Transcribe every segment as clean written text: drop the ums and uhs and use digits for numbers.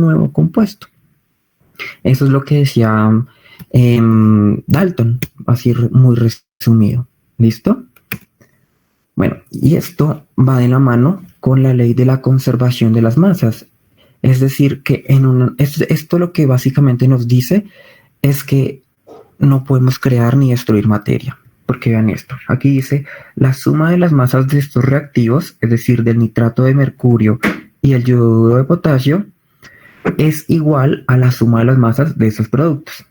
nuevo compuesto. Eso es lo que decía Dalton, así muy resumido. ¿Listo? Bueno, y esto va de la mano con la ley de la conservación de las masas. Es decir, que esto lo que básicamente nos dice es que no podemos crear ni destruir materia. Porque vean esto, aquí dice la suma de las masas de estos reactivos, es decir, del nitrato de mercurio y el yoduro de potasio, es igual a la suma de las masas de esos productos,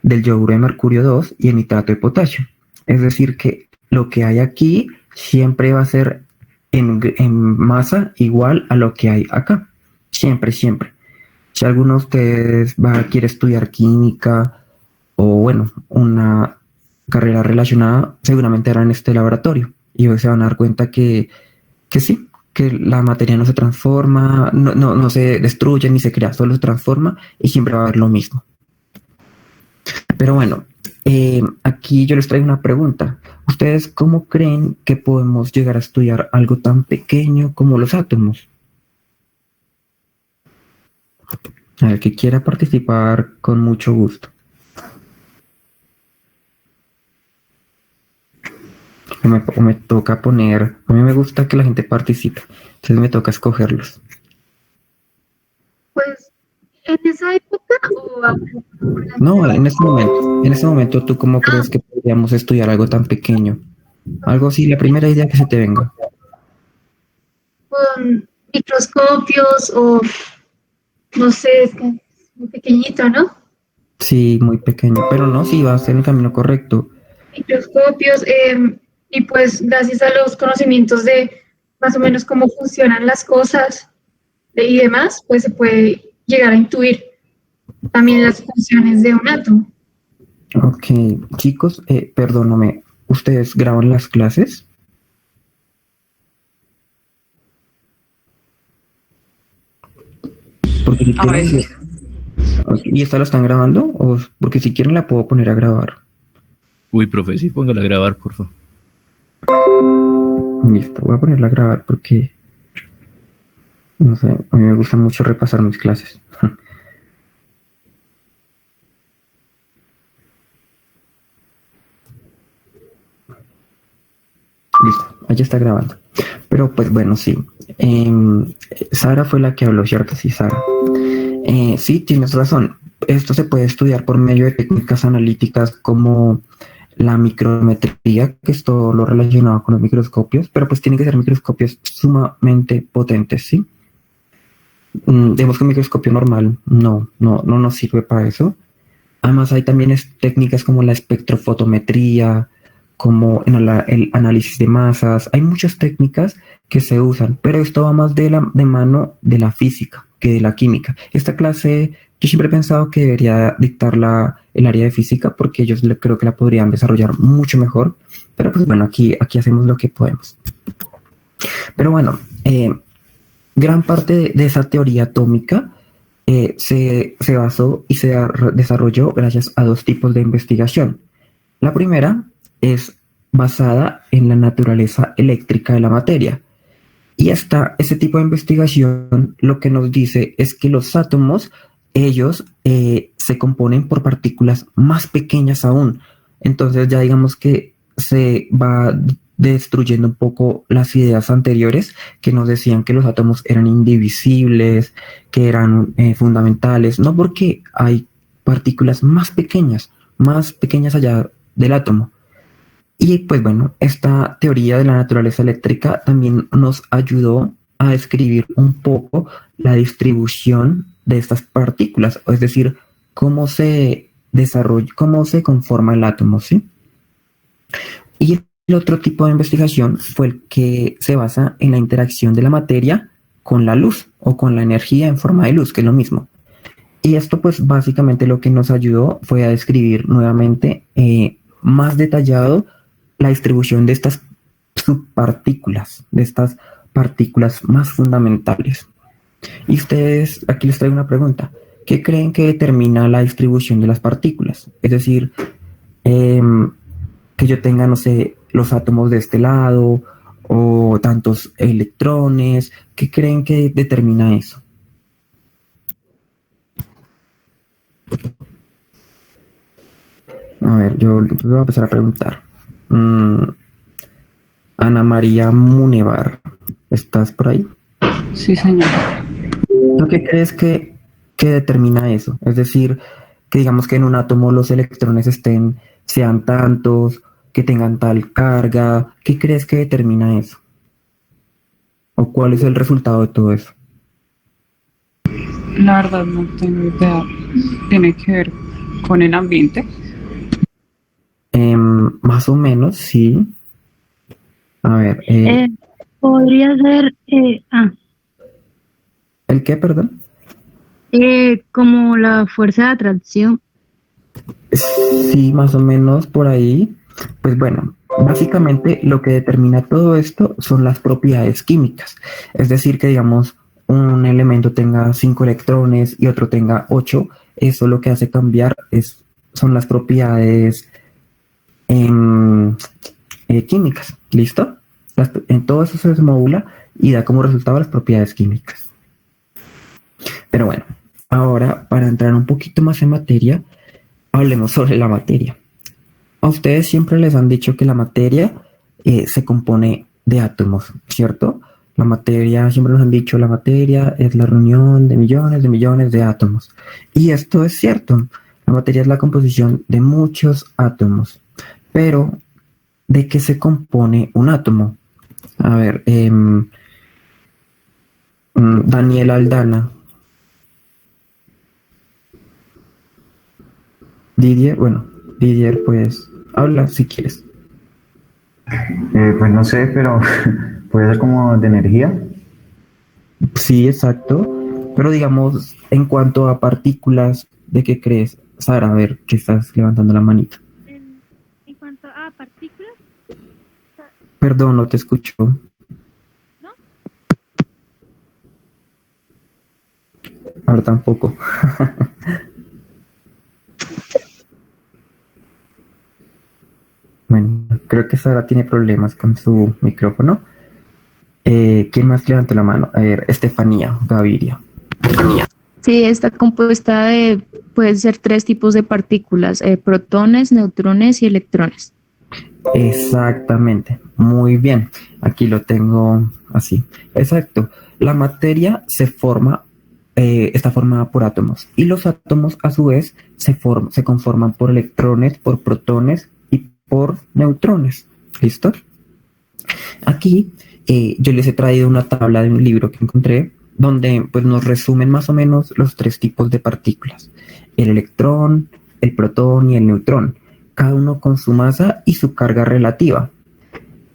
del yoduro de mercurio 2 y el nitrato de potasio. Es decir, que lo que hay aquí siempre va a ser en masa igual a lo que hay acá. Siempre, siempre. Si alguno de ustedes quiere estudiar química o, bueno, una carrera relacionada, seguramente harán este laboratorio y se van a dar cuenta que sí, que la materia no se transforma, no se destruye ni se crea, solo se transforma y siempre va a haber lo mismo. Pero bueno, aquí yo les traigo una pregunta. ¿Ustedes cómo creen que podemos llegar a estudiar algo tan pequeño como los átomos? El que quiera participar, con mucho gusto. O me toca poner, a mí me gusta que la gente participe, entonces me toca escogerlos. Pues, ¿en esa época o No, en este momento, ¿tú cómo crees que podríamos estudiar algo tan pequeño? Algo así, la primera idea que se te venga. con microscopios o no sé, es que es muy pequeñito, ¿no? Sí, muy pequeño, pero no, sí, va a ser el camino correcto. Microscopios y pues gracias a los conocimientos de más o menos cómo funcionan las cosas y demás, pues se puede llegar a intuir también las funciones de un átomo. Ok, chicos, perdóname, ¿ustedes graban las clases? Porque si quieren, ¿y esta la están grabando? O porque si quieren la puedo poner a grabar. Uy, profe, sí, póngala a grabar, por favor. Listo, voy a ponerla a grabar porque, no sé, a mí me gusta mucho repasar mis clases. Listo, allá está grabando. Pero pues bueno, sí. Sara fue la que habló, ¿cierto? Sí, Sara. Sí, tienes razón. Esto se puede estudiar por medio de técnicas analíticas como la micrometría, que es todo lo relacionado con los microscopios, pero pues tienen que ser microscopios sumamente potentes, ¿sí? Digamos que un microscopio normal no nos sirve para eso. Además hay también técnicas como la espectrofotometría, como el análisis de masas. Hay muchas técnicas que se usan, pero esto va más de mano de la física que de la química. Esta clase yo siempre he pensado que debería dictarla el área de física porque ellos creo que la podrían desarrollar mucho mejor. Pero pues bueno, aquí hacemos lo que podemos. Pero bueno, gran parte de esa teoría atómica se basó y se desarrolló gracias a dos tipos de investigación. La primera es basada en la naturaleza eléctrica de la materia. Y ese tipo de investigación lo que nos dice es que los átomos, ellos se componen por partículas más pequeñas aún. Entonces ya digamos que se va destruyendo un poco las ideas anteriores que nos decían que los átomos eran indivisibles, que eran fundamentales, no porque hay partículas más pequeñas allá del átomo. Y pues bueno, esta teoría de la naturaleza eléctrica también nos ayudó a describir un poco la distribución de estas partículas, es decir, cómo se desarrolla, cómo se conforma el átomo, ¿sí? Y el otro tipo de investigación fue el que se basa en la interacción de la materia con la luz o con la energía en forma de luz, que es lo mismo. Y esto pues básicamente lo que nos ayudó fue a describir nuevamente más detallado la distribución de estas subpartículas, de estas partículas más fundamentales. Y ustedes, aquí les traigo una pregunta. ¿Qué creen que determina la distribución de las partículas? Es decir, que yo tenga, no sé, los átomos de este lado o tantos electrones. ¿Qué creen que determina eso? A ver, yo voy a empezar a preguntar. Mm, Ana María Munevar, ¿estás por ahí? Sí, señor. ¿Tú qué crees que determina eso? Es decir, que digamos que en un átomo los electrones sean tantos, que tengan tal carga. ¿Qué crees que determina eso? ¿O cuál es el resultado de todo eso? La verdad no tengo idea. Tiene que ver con el ambiente. Más o menos, sí. A ver, Podría ser, ¿el qué, perdón? como la fuerza de atracción. Sí, más o menos por ahí. Pues bueno, básicamente lo que determina todo esto son las propiedades químicas. Es decir, que digamos un elemento tenga 5 electrones y otro tenga 8, eso lo que hace cambiar son las propiedades em, químicas. ¿Listo? En todo eso se desmodula y da como resultado las propiedades químicas. Pero bueno, ahora para entrar un poquito más en materia, hablemos sobre la materia. A ustedes siempre les han dicho que la materia se compone de átomos, ¿cierto? La materia, siempre nos han dicho, la materia es la reunión de millones de átomos. Y esto es cierto. La materia es la composición de muchos átomos. Pero, ¿de qué se compone un átomo? A ver, Daniel Aldana. Didier, pues, habla si quieres. Pues no sé, pero puede ser como de energía. Sí, exacto. Pero digamos, en cuanto a partículas, ¿de qué crees? Sara, a ver, que estás levantando la manita. En cuanto a partículas, Perdón, no te escucho. ¿no? Ahora tampoco. Bueno, creo que Sara tiene problemas con su micrófono. ¿Quién más levantó la mano? A ver, Estefanía Gaviria. Sí, está compuesta de, pueden ser tres tipos de partículas, protones, neutrones y electrones. Exactamente, muy bien. Aquí lo tengo así. Exacto. La materia está formada por átomos y los átomos a su vez se conforman por electrones, por protones y por neutrones. ¿Listo? Aquí yo les he traído una tabla de un libro que encontré donde pues, nos resumen más o menos los tres tipos de partículas. El electrón, el protón y el neutrón, cada uno con su masa y su carga relativa.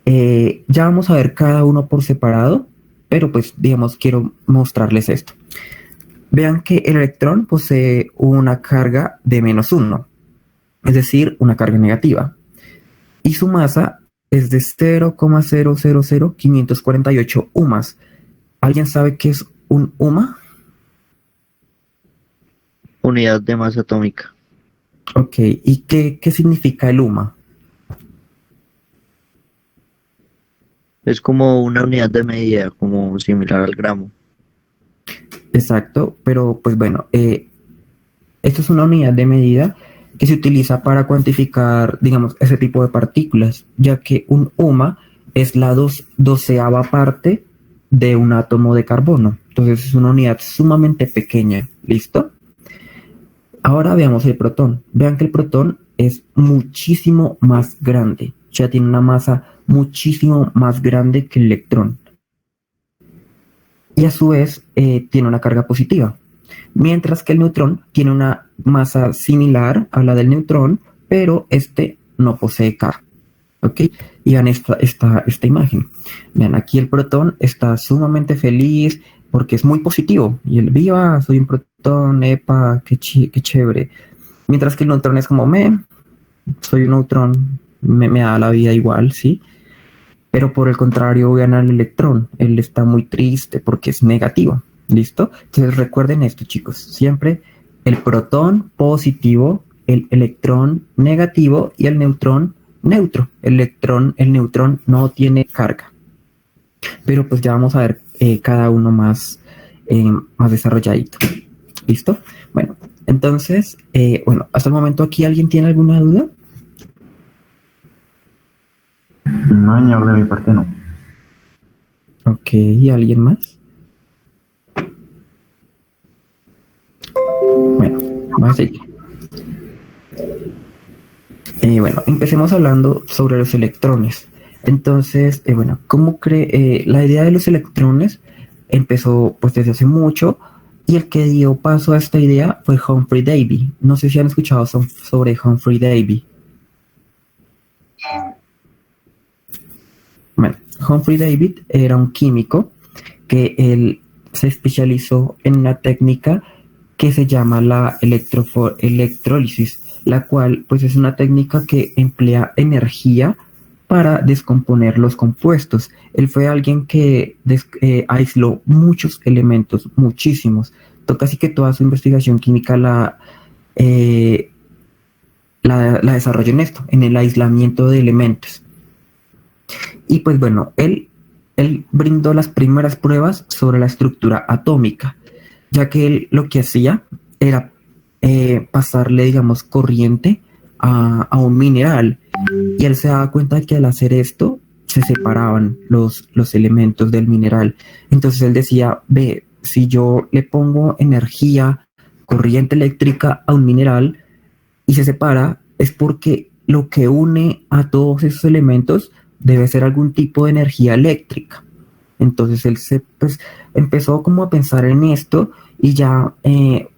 Ya vamos a ver cada uno por separado, pero pues digamos quiero mostrarles esto. Vean que el electrón posee una carga de -1, es decir, una carga negativa. Y su masa es de 0,000548 UMAS. ¿Alguien sabe qué es un UMA? Unidad de masa atómica. Ok, ¿y qué significa el UMA? Es como una unidad de medida, como similar al gramo. Exacto, pero pues bueno, esto es una unidad de medida que se utiliza para cuantificar, digamos, ese tipo de partículas, ya que un UMA es la doceava parte de un átomo de carbono. Entonces es una unidad sumamente pequeña. ¿Listo? Ahora veamos el protón. Vean que el protón es muchísimo más grande. Ya tiene una masa muchísimo más grande que el electrón. Y a su vez tiene una carga positiva. Mientras que el neutrón tiene una masa similar a la del neutrón, pero este no posee carga. ¿Ok? Y vean esta imagen. Vean, aquí el protón está sumamente feliz porque es muy positivo. Y él, viva, soy un protón, epa, qué chévere. Mientras que el neutrón es como, soy un neutrón, me da la vida igual, ¿sí? Pero por el contrario, vean al electrón. Él está muy triste porque es negativo. ¿Listo? Entonces recuerden esto, chicos. Siempre el protón positivo, el electrón negativo y el neutrón neutro. El neutrón no tiene carga. Pero pues ya vamos a ver cada uno más desarrolladito. ¿Listo? Bueno, entonces, hasta el momento aquí, ¿alguien tiene alguna duda? No, señor, de mi parte no. Ok, ¿y alguien más? Bueno, vamos a seguir. Bueno, empecemos hablando sobre los electrones. Entonces, bueno, ¿cómo cree? La idea de los electrones empezó pues desde hace mucho y el que dio paso a esta idea fue Humphrey Davy. No sé si han escuchado sobre Humphrey Davy. Bueno, Humphrey Davy era un químico que él se especializó en una técnica que se llama la electrólisis, la cual pues es una técnica que emplea energía para descomponer los compuestos. Él fue alguien que aisló muchos elementos, muchísimos. Casi que toda su investigación química la desarrolló en esto, en el aislamiento de elementos. Y pues bueno, él brindó las primeras pruebas sobre la estructura atómica, ya que él lo que hacía era pasarle, digamos, corriente a un mineral. Y él se daba cuenta de que al hacer esto se separaban los elementos del mineral. Entonces él decía, ve, si yo le pongo energía, corriente eléctrica a un mineral y se separa, es porque lo que une a todos esos elementos debe ser algún tipo de energía eléctrica. Entonces él pues, empezó como a pensar en esto y ya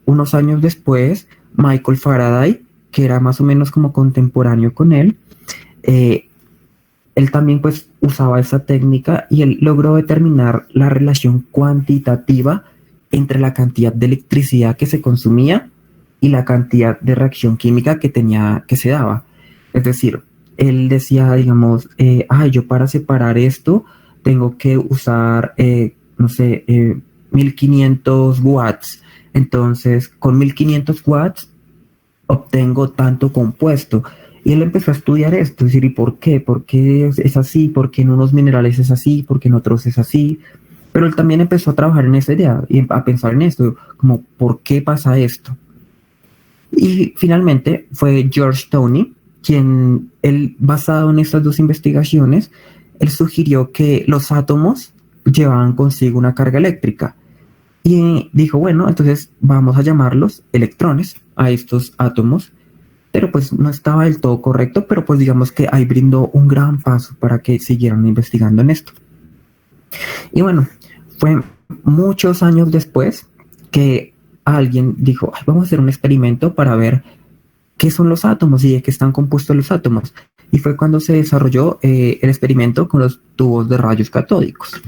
unos años después, Michael Faraday, que era más o menos como contemporáneo con él también pues usaba esa técnica y él logró determinar la relación cuantitativa entre la cantidad de electricidad que se consumía y la cantidad de reacción química que se daba. Es decir, él decía, digamos, yo para separar esto tengo que usar, no sé, 1500 watts. Entonces, con 1500 watts obtengo tanto compuesto. Y él empezó a estudiar esto, es decir, ¿y por qué? ¿Por qué es así? ¿Por qué en unos minerales es así? ¿Por qué en otros es así? Pero él también empezó a trabajar en esa idea y a pensar en esto, como, ¿por qué pasa esto? Y finalmente fue George Toney, quien, él, basado en estas dos investigaciones, él sugirió que los átomos llevaban consigo una carga eléctrica. Y dijo, bueno, entonces vamos a llamarlos electrones a estos átomos, pero pues no estaba del todo correcto, pero pues digamos que ahí brindó un gran paso para que siguieran investigando en esto. Y bueno, fue muchos años después que alguien dijo, vamos a hacer un experimento para ver qué son los átomos y de qué están compuestos los átomos. Y fue cuando se desarrolló el experimento con los tubos de rayos catódicos.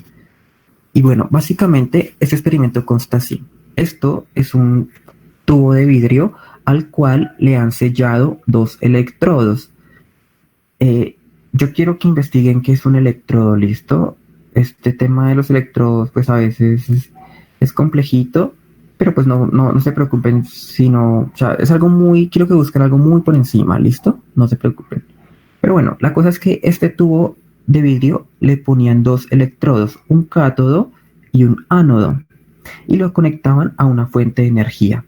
Y bueno, básicamente ese experimento consta así. Esto es un tubo de vidrio al cual le han sellado dos electrodos. Yo quiero que investiguen qué es un electrodo, ¿listo? Este tema de los electrodos pues a veces es complejito, pero pues no se preocupen, sino, o sea, es algo muy, quiero que busquen algo muy por encima, ¿listo? No se preocupen. Pero bueno, la cosa es que este tubo de vidrio le ponían dos electrodos, un cátodo y un ánodo, y lo conectaban a una fuente de energía.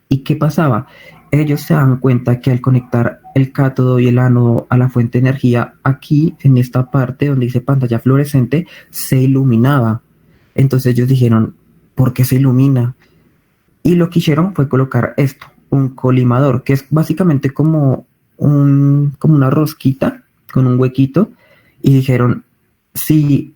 ¿Y qué pasaba? Ellos se dan cuenta que al conectar el cátodo y el ánodo a la fuente de energía, aquí en esta parte donde dice pantalla fluorescente, se iluminaba. Entonces ellos dijeron, ¿por qué se ilumina? Y lo que hicieron fue colocar esto, un colimador, que es básicamente como una rosquita con un huequito, y dijeron, si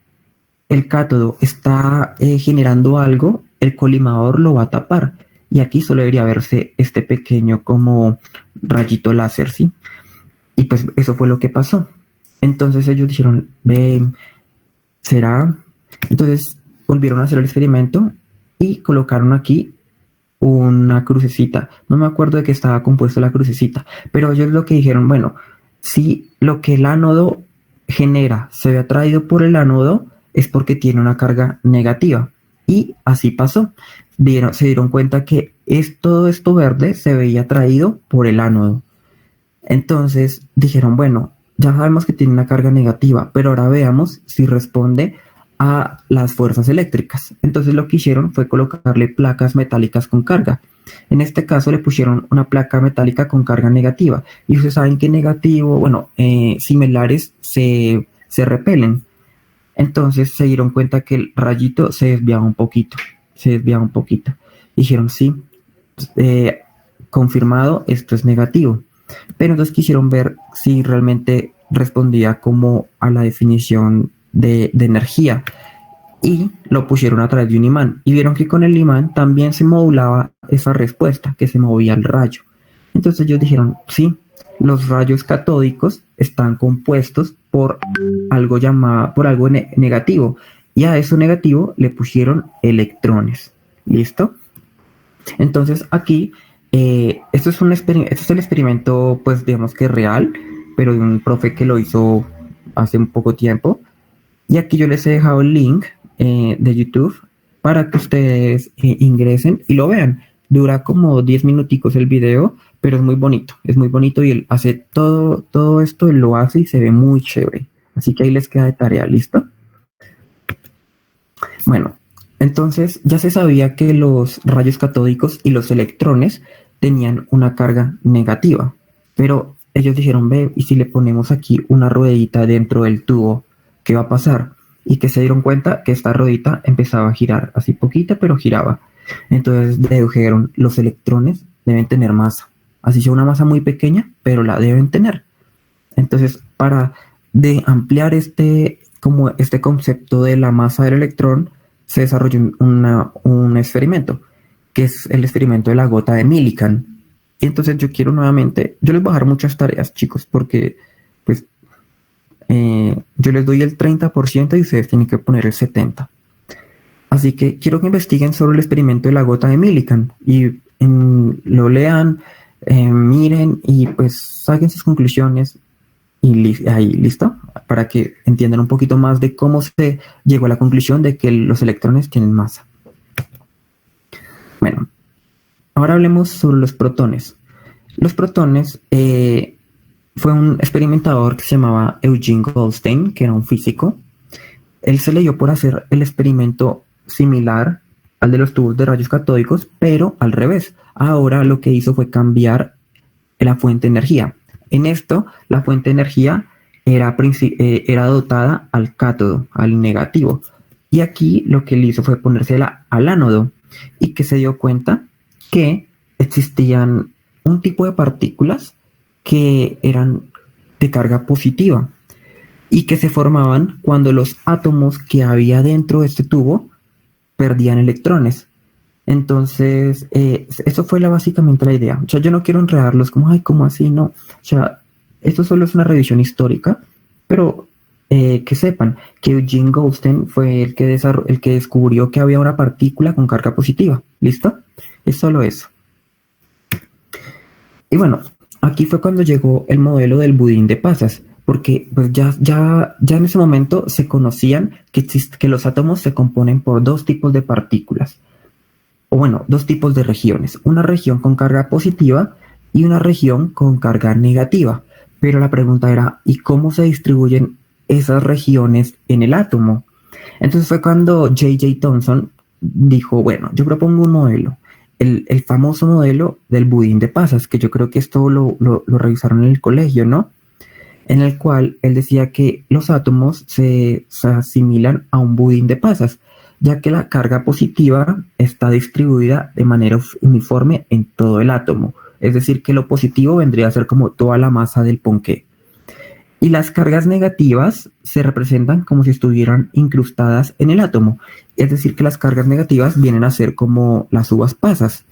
el cátodo está generando algo, el colimador lo va a tapar. Y aquí solo debería verse este pequeño como rayito láser, ¿sí? Y pues eso fue lo que pasó. Entonces ellos dijeron, ¿será? Entonces volvieron a hacer el experimento y colocaron aquí una crucecita. No me acuerdo de qué estaba compuesta la crucecita, pero ellos lo que dijeron, bueno, si lo que el ánodo genera se ve atraído por el ánodo, es porque tiene una carga negativa. Y así pasó. Se dieron cuenta que todo esto verde se veía atraído por el ánodo. Entonces dijeron, bueno, ya sabemos que tiene una carga negativa, pero ahora veamos si responde a las fuerzas eléctricas. Entonces lo que hicieron fue colocarle placas metálicas con carga. En este caso le pusieron una placa metálica con carga negativa. Y ustedes saben que negativo, bueno, similares se repelen. Entonces se dieron cuenta que el rayito se desviaba un poquito. Dijeron, sí, confirmado, esto es negativo. Pero entonces quisieron ver si realmente respondía como a la definición de energía. Y lo pusieron a través de un imán. Y vieron que con el imán también se modulaba esa respuesta, que se movía el rayo. Entonces ellos dijeron, sí, los rayos catódicos están compuestos por algo negativo. Y a eso negativo le pusieron electrones. ¿Listo? Entonces aquí, esto es el experimento, pues digamos que real, pero de un profe que lo hizo hace un poco tiempo. Y aquí yo les he dejado el link de YouTube para que ustedes ingresen y lo vean. Dura como 10 minuticos el video, pero es muy bonito y él hace todo esto, él lo hace y se ve muy chévere. Así que ahí les queda de tarea, ¿listo? Bueno, entonces ya se sabía que los rayos catódicos y los electrones tenían una carga negativa, pero ellos dijeron, ve, y si le ponemos aquí una ruedita dentro del tubo, ¿qué va a pasar? Y que se dieron cuenta que esta ruedita empezaba a girar, así poquita, pero giraba. Entonces dedujeron, los electrones deben tener masa, así sea una masa muy pequeña, pero la deben tener. Entonces, para ampliar este concepto de la masa del electrón, se desarrolló un experimento, que es el experimento de la gota de Millikan. Y entonces yo quiero nuevamente, yo les voy a dejar muchas tareas, chicos, porque pues yo les doy el 30% y ustedes tienen que poner el 70%. Así que quiero que investiguen sobre el experimento de la gota de Millikan y lo lean, miren y pues saquen sus conclusiones y ahí, ¿listo? Para que entiendan un poquito más de cómo se llegó a la conclusión de que los electrones tienen masa. Bueno, ahora hablemos sobre los protones. Los protones, fue un experimentador que se llamaba Eugene Goldstein, que era un físico. Él se le dio por hacer el experimento similar al de los tubos de rayos catódicos, pero al revés. Ahora lo que hizo fue cambiar la fuente de energía. En esto, la fuente de energía era dotada al cátodo, al negativo. Y aquí lo que él hizo fue ponérsela al ánodo y que se dio cuenta que existían un tipo de partículas que eran de carga positiva y que se formaban cuando los átomos que había dentro de este tubo perdían electrones. Entonces, eso fue básicamente la idea. O sea, yo no quiero enredarlos como, ay, ¿cómo así? No. O sea, esto solo es una revisión histórica, pero que sepan que Eugene Goldstein fue el que descubrió que había una partícula con carga positiva. ¿Listo? Es solo eso. Y bueno, aquí fue cuando llegó el modelo del budín de pasas, porque pues ya en ese momento se conocían que los átomos se componen por dos tipos de partículas, o bueno, dos tipos de regiones, una región con carga positiva y una región con carga negativa. Pero la pregunta era, ¿y cómo se distribuyen esas regiones en el átomo? Entonces fue cuando J.J. Thomson dijo, bueno, yo propongo un modelo, el famoso modelo del budín de pasas, que yo creo que esto lo revisaron en el colegio, ¿no? En el cual él decía que los átomos se asimilan a un budín de pasas, ya que la carga positiva está distribuida de manera uniforme en todo el átomo. Es decir, que lo positivo vendría a ser como toda la masa del ponqué. Y las cargas negativas se representan como si estuvieran incrustadas en el átomo. Es decir, que las cargas negativas vienen a ser como las uvas pasas.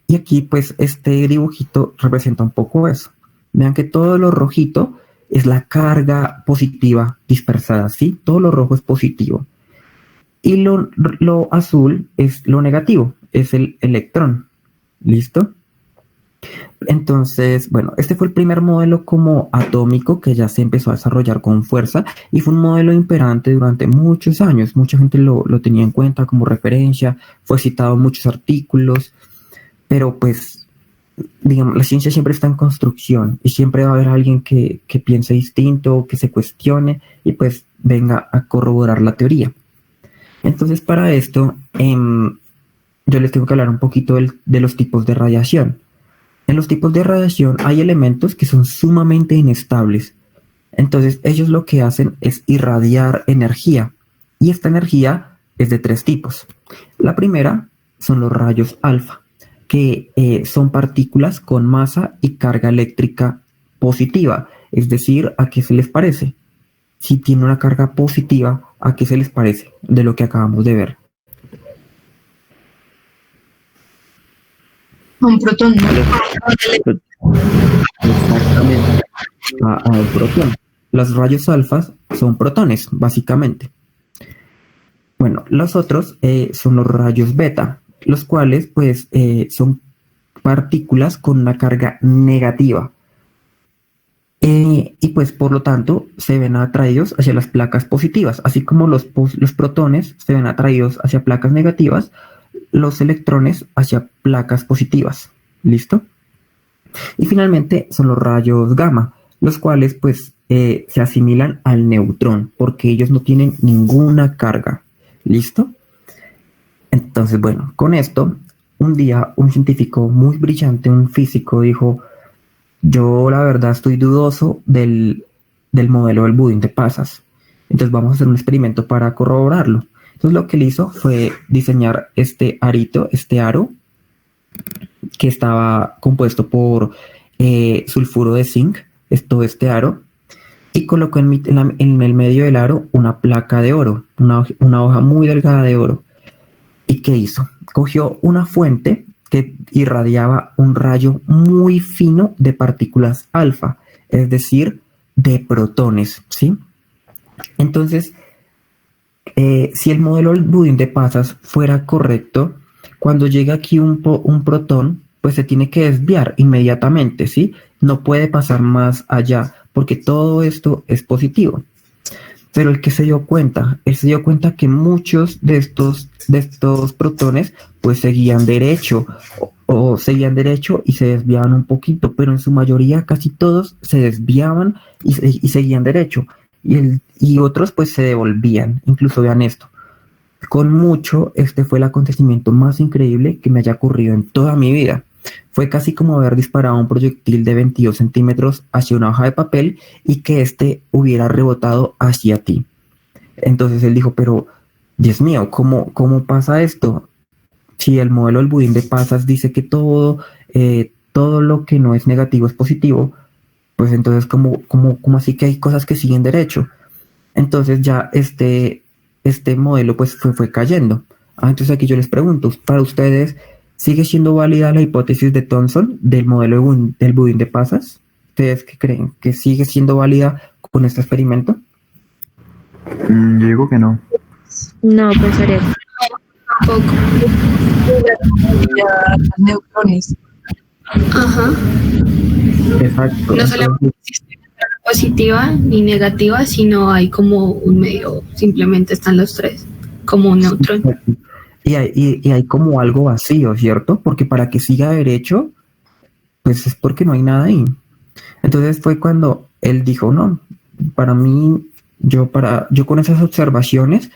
Y aquí, pues, este dibujito representa un poco eso. Vean que todo lo rojito es la carga positiva dispersada, ¿sí? Todo lo rojo es positivo. Y lo azul es lo negativo, es el electrón. ¿Listo? Entonces, bueno, este fue el primer modelo como atómico que ya se empezó a desarrollar con fuerza y fue un modelo imperante durante muchos años. Mucha gente lo tenía en cuenta como referencia, fue citado en muchos artículos, pero pues, digamos, la ciencia siempre está en construcción y siempre va a haber alguien que piense distinto, que se cuestione y pues venga a corroborar la teoría. Entonces, para esto, yo les tengo que hablar un poquito de los tipos de radiación. En los tipos de radiación hay elementos que son sumamente inestables. Entonces, ellos lo que hacen es irradiar energía. Y esta energía es de 3 tipos. La primera son los rayos alfa, que son partículas con masa y carga eléctrica positiva. Es decir, ¿a qué se les parece? Si tiene una carga positiva, ¿a qué se les parece de lo que acabamos de ver? Un protón. Exactamente. A un protón. Los rayos alfas son protones, básicamente. Bueno, los otros son los rayos beta, los cuales pues son partículas con una carga negativa. Y pues por lo tanto se ven atraídos hacia las placas positivas, así como los protones se ven atraídos hacia placas negativas, los electrones hacia placas positivas. ¿Listo? Y finalmente son los rayos gamma, los cuales pues se asimilan al neutrón, porque ellos no tienen ninguna carga. ¿Listo? Entonces, bueno, con esto, un día un científico muy brillante, un físico, dijo: yo la verdad estoy dudoso del modelo del budín de pasas. Entonces vamos a hacer un experimento para corroborarlo. Entonces lo que él hizo fue diseñar este aro, que estaba compuesto por sulfuro de zinc, este aro, y colocó en el medio del aro una placa de oro, una hoja muy delgada de oro. ¿Y qué hizo? Cogió una fuente que irradiaba un rayo muy fino de partículas alfa, es decir, de protones, ¿sí? Entonces, si el modelo del budín de pasas fuera correcto, cuando llega aquí un protón, pues se tiene que desviar inmediatamente, ¿sí? No puede pasar más allá, porque todo esto es positivo. Pero el que se dio cuenta, que muchos de estos protones pues seguían derecho o seguían derecho y se desviaban un poquito, pero en su mayoría casi todos se desviaban y seguían derecho y otros pues se devolvían. Incluso vean esto, con mucho este fue el acontecimiento más increíble que me haya ocurrido en toda mi vida. Fue casi como haber disparado un proyectil de 22 centímetros hacia una hoja de papel y que éste hubiera rebotado hacia ti. Entonces él dijo: pero, Dios mío, ¿cómo pasa esto? Si el modelo del budín de pasas dice que todo lo que no es negativo es positivo, pues entonces, ¿cómo así que hay cosas que siguen derecho? Entonces ya este modelo pues fue cayendo. Entonces aquí yo les pregunto, para ustedes, ¿sigue siendo válida la hipótesis de Thomson del modelo del budín de pasas? ¿Ustedes qué creen? ¿Que sigue siendo válida con este experimento? Yo digo que no. No, pensaría. Tampoco. Neutrones. Ajá. Exacto. No solamente existe una carga positiva ni negativa, sino hay como un medio, simplemente están los tres, como un neutrón. Y hay como algo vacío, ¿cierto? Porque para que siga derecho, pues es porque no hay nada ahí. Entonces fue cuando él dijo: no, para mí, yo con esas observaciones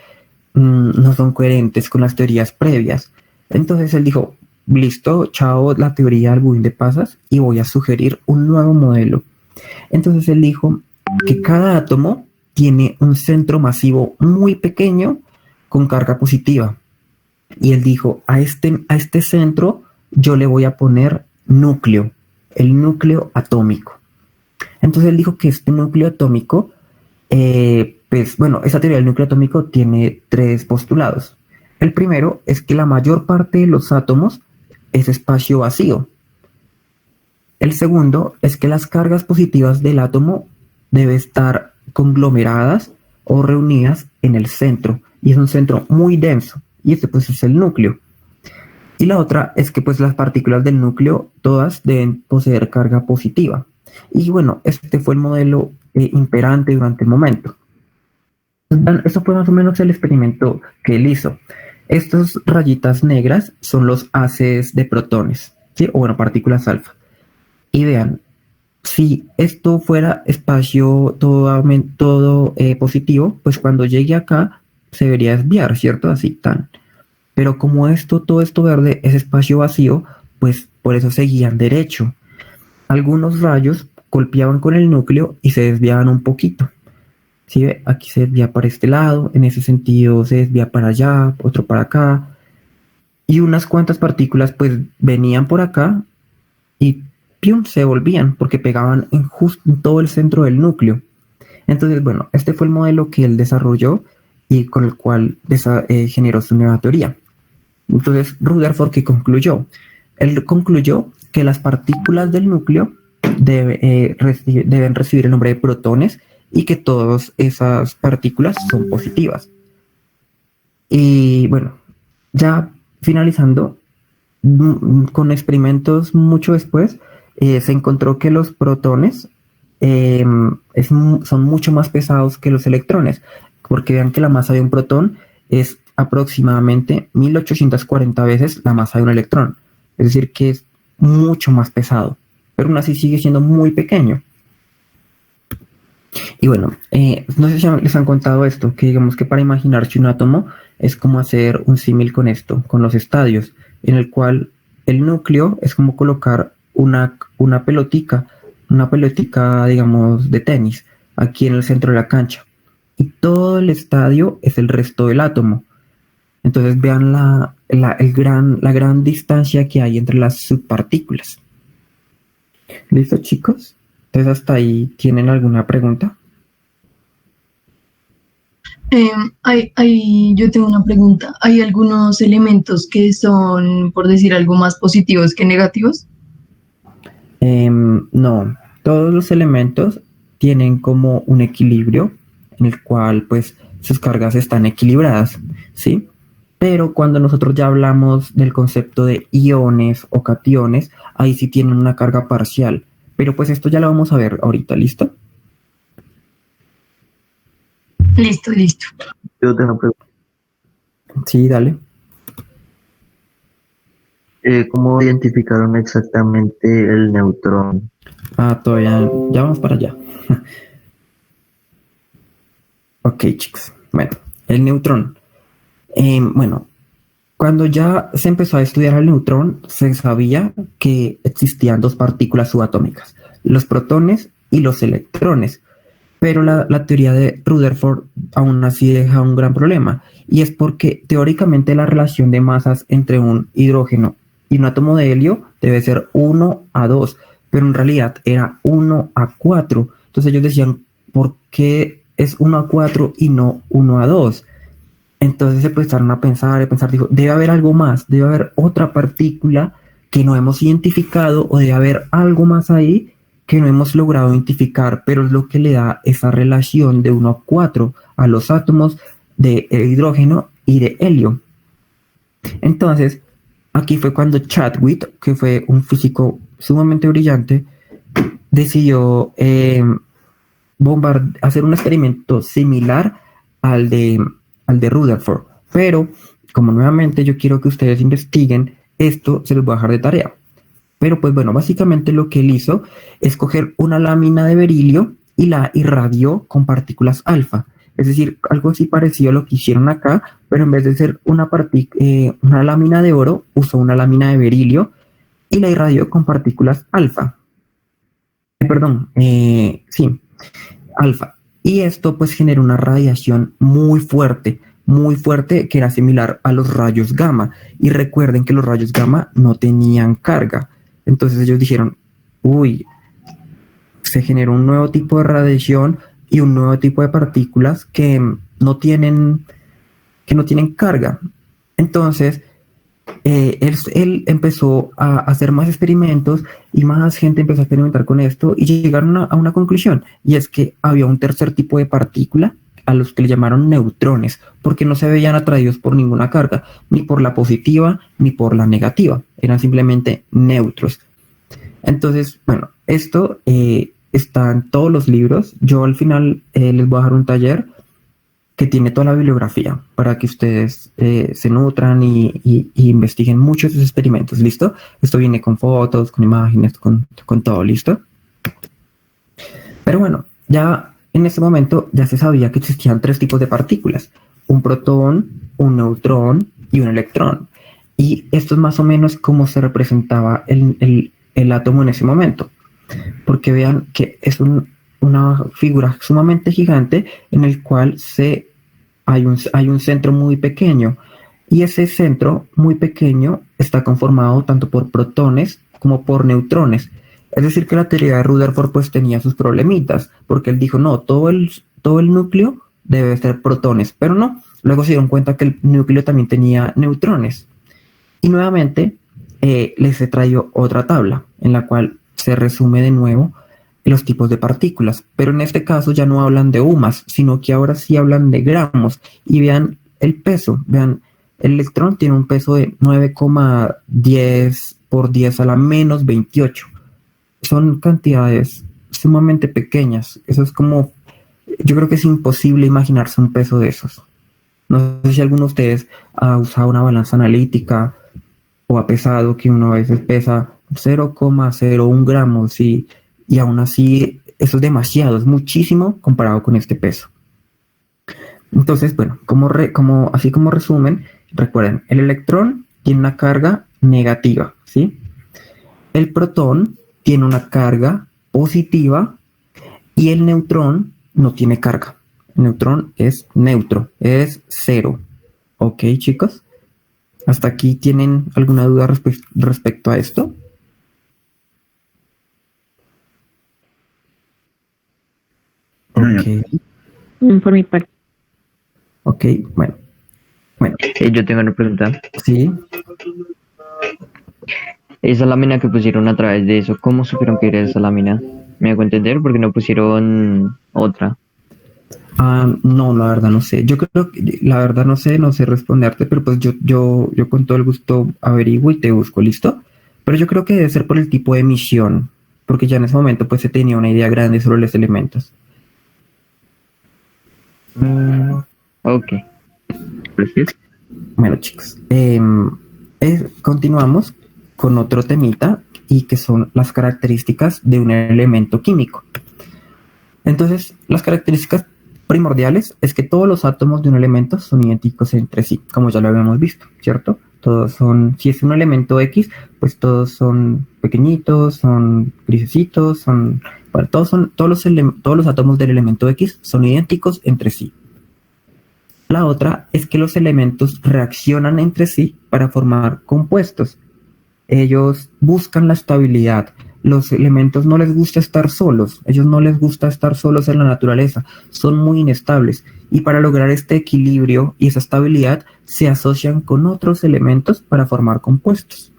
no son coherentes con las teorías previas. Entonces él dijo: listo, chao la teoría del budín de pasas y voy a sugerir un nuevo modelo. Entonces él dijo que cada átomo tiene un centro masivo muy pequeño con carga positiva. Y él dijo: a este centro yo le voy a poner núcleo, el núcleo atómico. Entonces él dijo que este núcleo atómico, pues bueno, esa teoría del núcleo atómico tiene 3 postulados. El primero es que la mayor parte de los átomos es espacio vacío. El segundo es que las cargas positivas del átomo deben estar conglomeradas o reunidas en el centro, y es un centro muy denso, y este pues es el núcleo. Y la otra es que pues las partículas del núcleo todas deben poseer carga positiva. Y bueno, este fue el modelo imperante durante el momento. Eso fue más o menos el experimento que él hizo. Estas rayitas negras son los haces de protones, ¿sí? O bueno, partículas alfa. Y vean, si esto fuera espacio todo positivo, pues cuando llegue acá, se debería desviar, ¿cierto? Así tan. Pero como todo esto verde es espacio vacío, pues por eso seguían derecho. Algunos rayos golpeaban con el núcleo y se desviaban un poquito. ¿Sí ve? Aquí se desvía para este lado, en ese sentido se desvía para allá, otro para acá. Y unas cuantas partículas pues venían por acá y ¡pium! Se volvían porque pegaban justo en todo el centro del núcleo. Entonces, bueno, este fue el modelo que él desarrolló y con el cual generó su nueva teoría. Entonces, Rutherford, ¿qué concluyó? Él concluyó que las partículas del núcleo deben recibir el nombre de protones y que todas esas partículas son positivas. Y bueno, ya finalizando, con experimentos mucho después, se encontró que los protones son mucho más pesados que los electrones, porque vean que la masa de un protón es aproximadamente 1840 veces la masa de un electrón, es decir, que es mucho más pesado, pero aún así sigue siendo muy pequeño. Y bueno, no sé si les han contado esto, que digamos que para imaginarse un átomo es como hacer un símil con esto, con los estadios, en el cual el núcleo es como colocar una pelotica, digamos, de tenis, aquí en el centro de la cancha. Y todo el estadio es el resto del átomo. Entonces vean la gran distancia que hay entre las subpartículas. ¿Listo, chicos? Entonces hasta ahí, ¿tienen alguna pregunta? Yo tengo una pregunta. ¿Hay algunos elementos que son, por decir algo, más positivos que negativos? No, todos los elementos tienen como un equilibrio en el cual pues sus cargas están equilibradas, ¿sí? Pero cuando nosotros ya hablamos del concepto de iones o cationes, ahí sí tienen una carga parcial. Pero pues esto ya lo vamos a ver ahorita, ¿listo? Listo. Yo tengo una pregunta. Sí, dale. ¿Cómo identificaron exactamente el neutrón? Todavía, ya vamos para allá. Ok, chicos. Bueno, el neutrón. Bueno, cuando ya se empezó a estudiar el neutrón, se sabía que existían dos partículas subatómicas, los protones y los electrones. Pero la teoría de Rutherford aún así deja un gran problema, y es porque teóricamente la relación de masas entre un hidrógeno y un átomo de helio debe ser 1:2, pero en realidad era 1:4. Entonces ellos decían, ¿por qué es 1:4 y no 1:2? Entonces se empezaron a pensar, dijo, debe haber algo más, debe haber otra partícula que no hemos identificado, o debe haber algo más ahí que no hemos logrado identificar, pero es lo que le da esa relación de 1:4 a los átomos de hidrógeno y de helio. Entonces, aquí fue cuando Chadwick, que fue un físico sumamente brillante, decidió hacer un experimento similar al de Rutherford. Pero, como nuevamente yo quiero que ustedes investiguen, esto se los voy a dejar de tarea. Pero pues bueno, básicamente lo que él hizo es coger una lámina de berilio y la irradió con partículas alfa. Es decir, algo así parecido a lo que hicieron acá, pero en vez de ser una lámina de oro, usó una lámina de berilio y la irradió con partículas alfa. Sí, alfa. Y esto pues generó una radiación muy fuerte, que era similar a los rayos gamma. Y recuerden que los rayos gamma no tenían carga. Entonces ellos dijeron, se generó un nuevo tipo de radiación y un nuevo tipo de partículas que no tienen carga. Entonces, él empezó a hacer más experimentos y más gente empezó a experimentar con esto y llegaron a una conclusión, y es que había un tercer tipo de partícula a los que le llamaron neutrones, porque no se veían atraídos por ninguna carga, ni por la positiva ni por la negativa, eran simplemente neutros. Entonces, bueno, esto está en todos los libros. Yo al final les voy a dejar un taller que tiene toda la bibliografía para que ustedes se nutran y investiguen muchos de sus experimentos, ¿listo? Esto viene con fotos, con imágenes, con todo, ¿listo? Pero bueno, ya en ese momento ya se sabía que existían tres tipos de partículas. un protón, un neutrón y un electrón. Y esto es más o menos como se representaba el átomo en ese momento. Porque vean que es una figura sumamente gigante en el cual hay un centro muy pequeño. Y ese centro muy pequeño está conformado tanto por protones como por neutrones. Es decir, que la teoría de Rutherford pues tenía sus problemitas, porque él dijo, no, todo el núcleo debe ser protones, pero no. Luego se dieron cuenta que el núcleo también tenía neutrones. Y nuevamente les he traído otra tabla en la cual se resume de nuevo los tipos de partículas, pero en este caso ya no hablan de UMAS, sino que ahora sí hablan de gramos. Y vean el peso, vean, el electrón tiene un peso de 9,10 por 10 a la menos 28. Son cantidades sumamente pequeñas. Eso es como, yo creo que es imposible imaginarse un peso de esos. No sé si alguno de ustedes ha usado una balanza analítica o ha pesado, que uno a veces pesa 0,01 gramos y aún así eso es demasiado, es muchísimo comparado con este peso. Entonces, bueno, así como resumen, recuerden, el electrón tiene una carga negativa, ¿sí? El protón tiene una carga positiva y el neutrón no tiene carga. El neutrón es neutro, es cero. ¿Ok, chicos? ¿Hasta aquí tienen alguna duda respecto a esto? Ok. Por mi parte. Ok, bueno. Yo tengo una pregunta. Sí. Esa lámina que pusieron a través de eso, ¿cómo supieron que era esa lámina? ¿Me hago entender? Porque no pusieron otra. No, la verdad no sé. Yo creo que, la verdad no sé responderte, pero pues yo con todo el gusto averiguo y te busco, ¿listo? Pero yo creo que debe ser por el tipo de emisión, porque ya en ese momento pues se tenía una idea grande sobre los elementos. Ok. Gracias. Bueno, chicos, continuamos con otro temita y que son las características de un elemento químico. Entonces, las características primordiales es que todos los átomos de un elemento son idénticos entre sí, como ya lo habíamos visto, ¿cierto? Todos son, si es un elemento X, pues todos son pequeñitos, son grisecitos, bueno, todos los átomos del elemento X son idénticos entre sí. La otra es que los elementos reaccionan entre sí para formar compuestos. Ellos buscan la estabilidad. Los elementos no les gusta estar solos. Ellos no les gusta estar solos en la naturaleza. Son muy inestables. Y para lograr este equilibrio y esa estabilidad, se asocian con otros elementos para formar compuestos.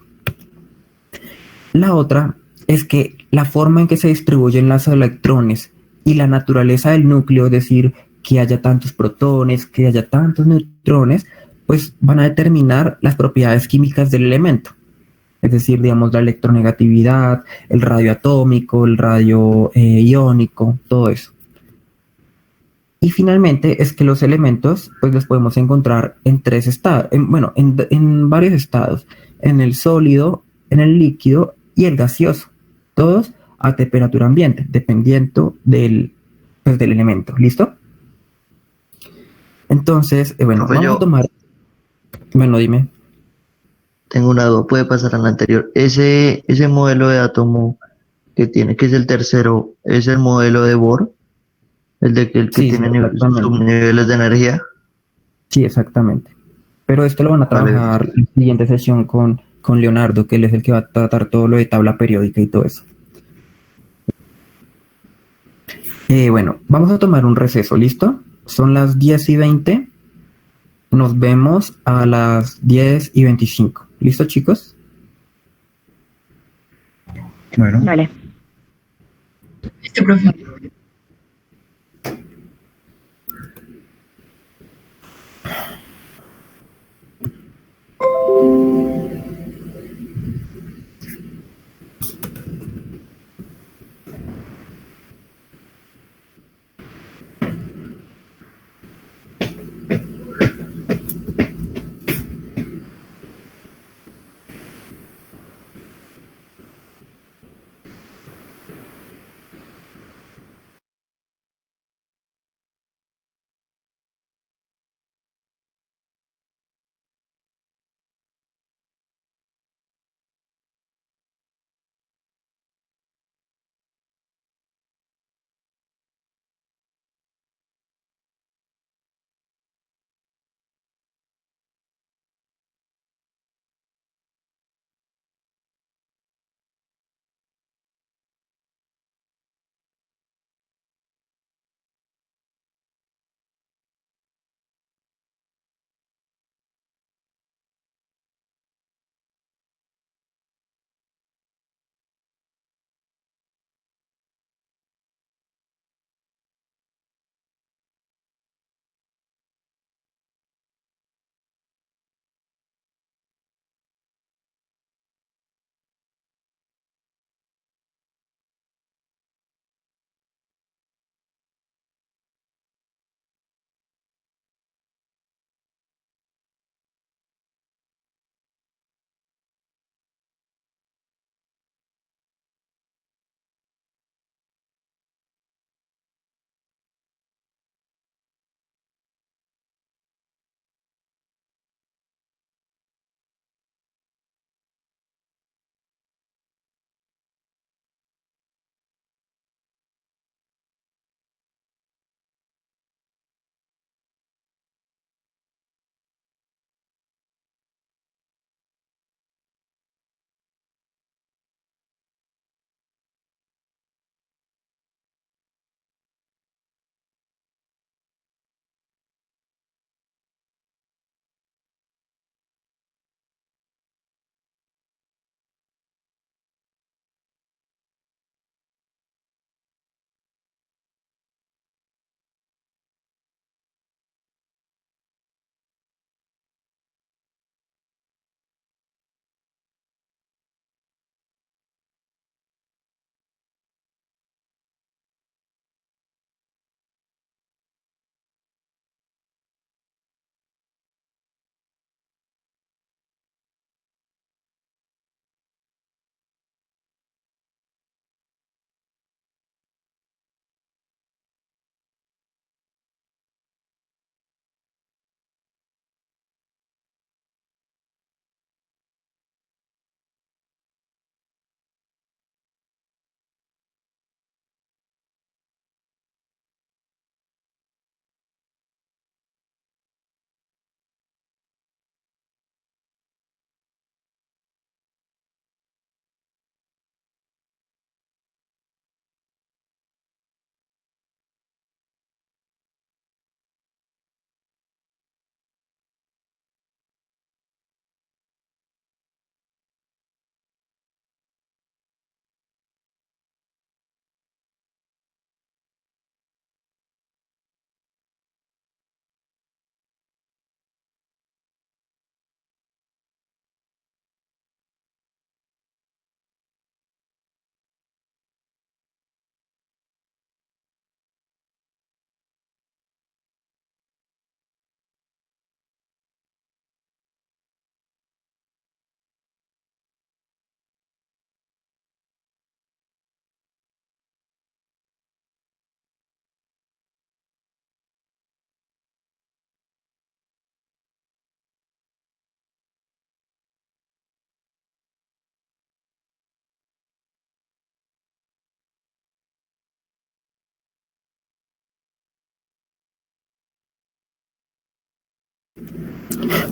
La otra es que la forma en que se distribuyen los electrones y la naturaleza del núcleo, es decir, que haya tantos protones, que haya tantos neutrones, pues van a determinar las propiedades químicas del elemento. Es decir, digamos, la electronegatividad, el radio atómico, el radio iónico, todo eso. Y finalmente es que los elementos, pues los podemos encontrar en tres estados, en varios estados, en el sólido, en el líquido y el gaseoso, todos a temperatura ambiente, dependiendo del elemento. ¿Listo? Entonces, vamos a tomar... Bueno, dime. Tengo una duda, puede pasar a la anterior. Ese modelo de átomo que tiene, que es el tercero, ¿es el modelo de Bohr? El que Sí, tiene exactamente. subniveles de energía. Sí, exactamente. Pero esto lo van a trabajar en la siguiente sesión con Leonardo, que él es el que va a tratar todo lo de tabla periódica y todo eso. Bueno, vamos a tomar un receso, ¿listo? Son las 10:20. Nos vemos a las 10:25. ¿Listo, chicos? Bueno. Vale. Este profe.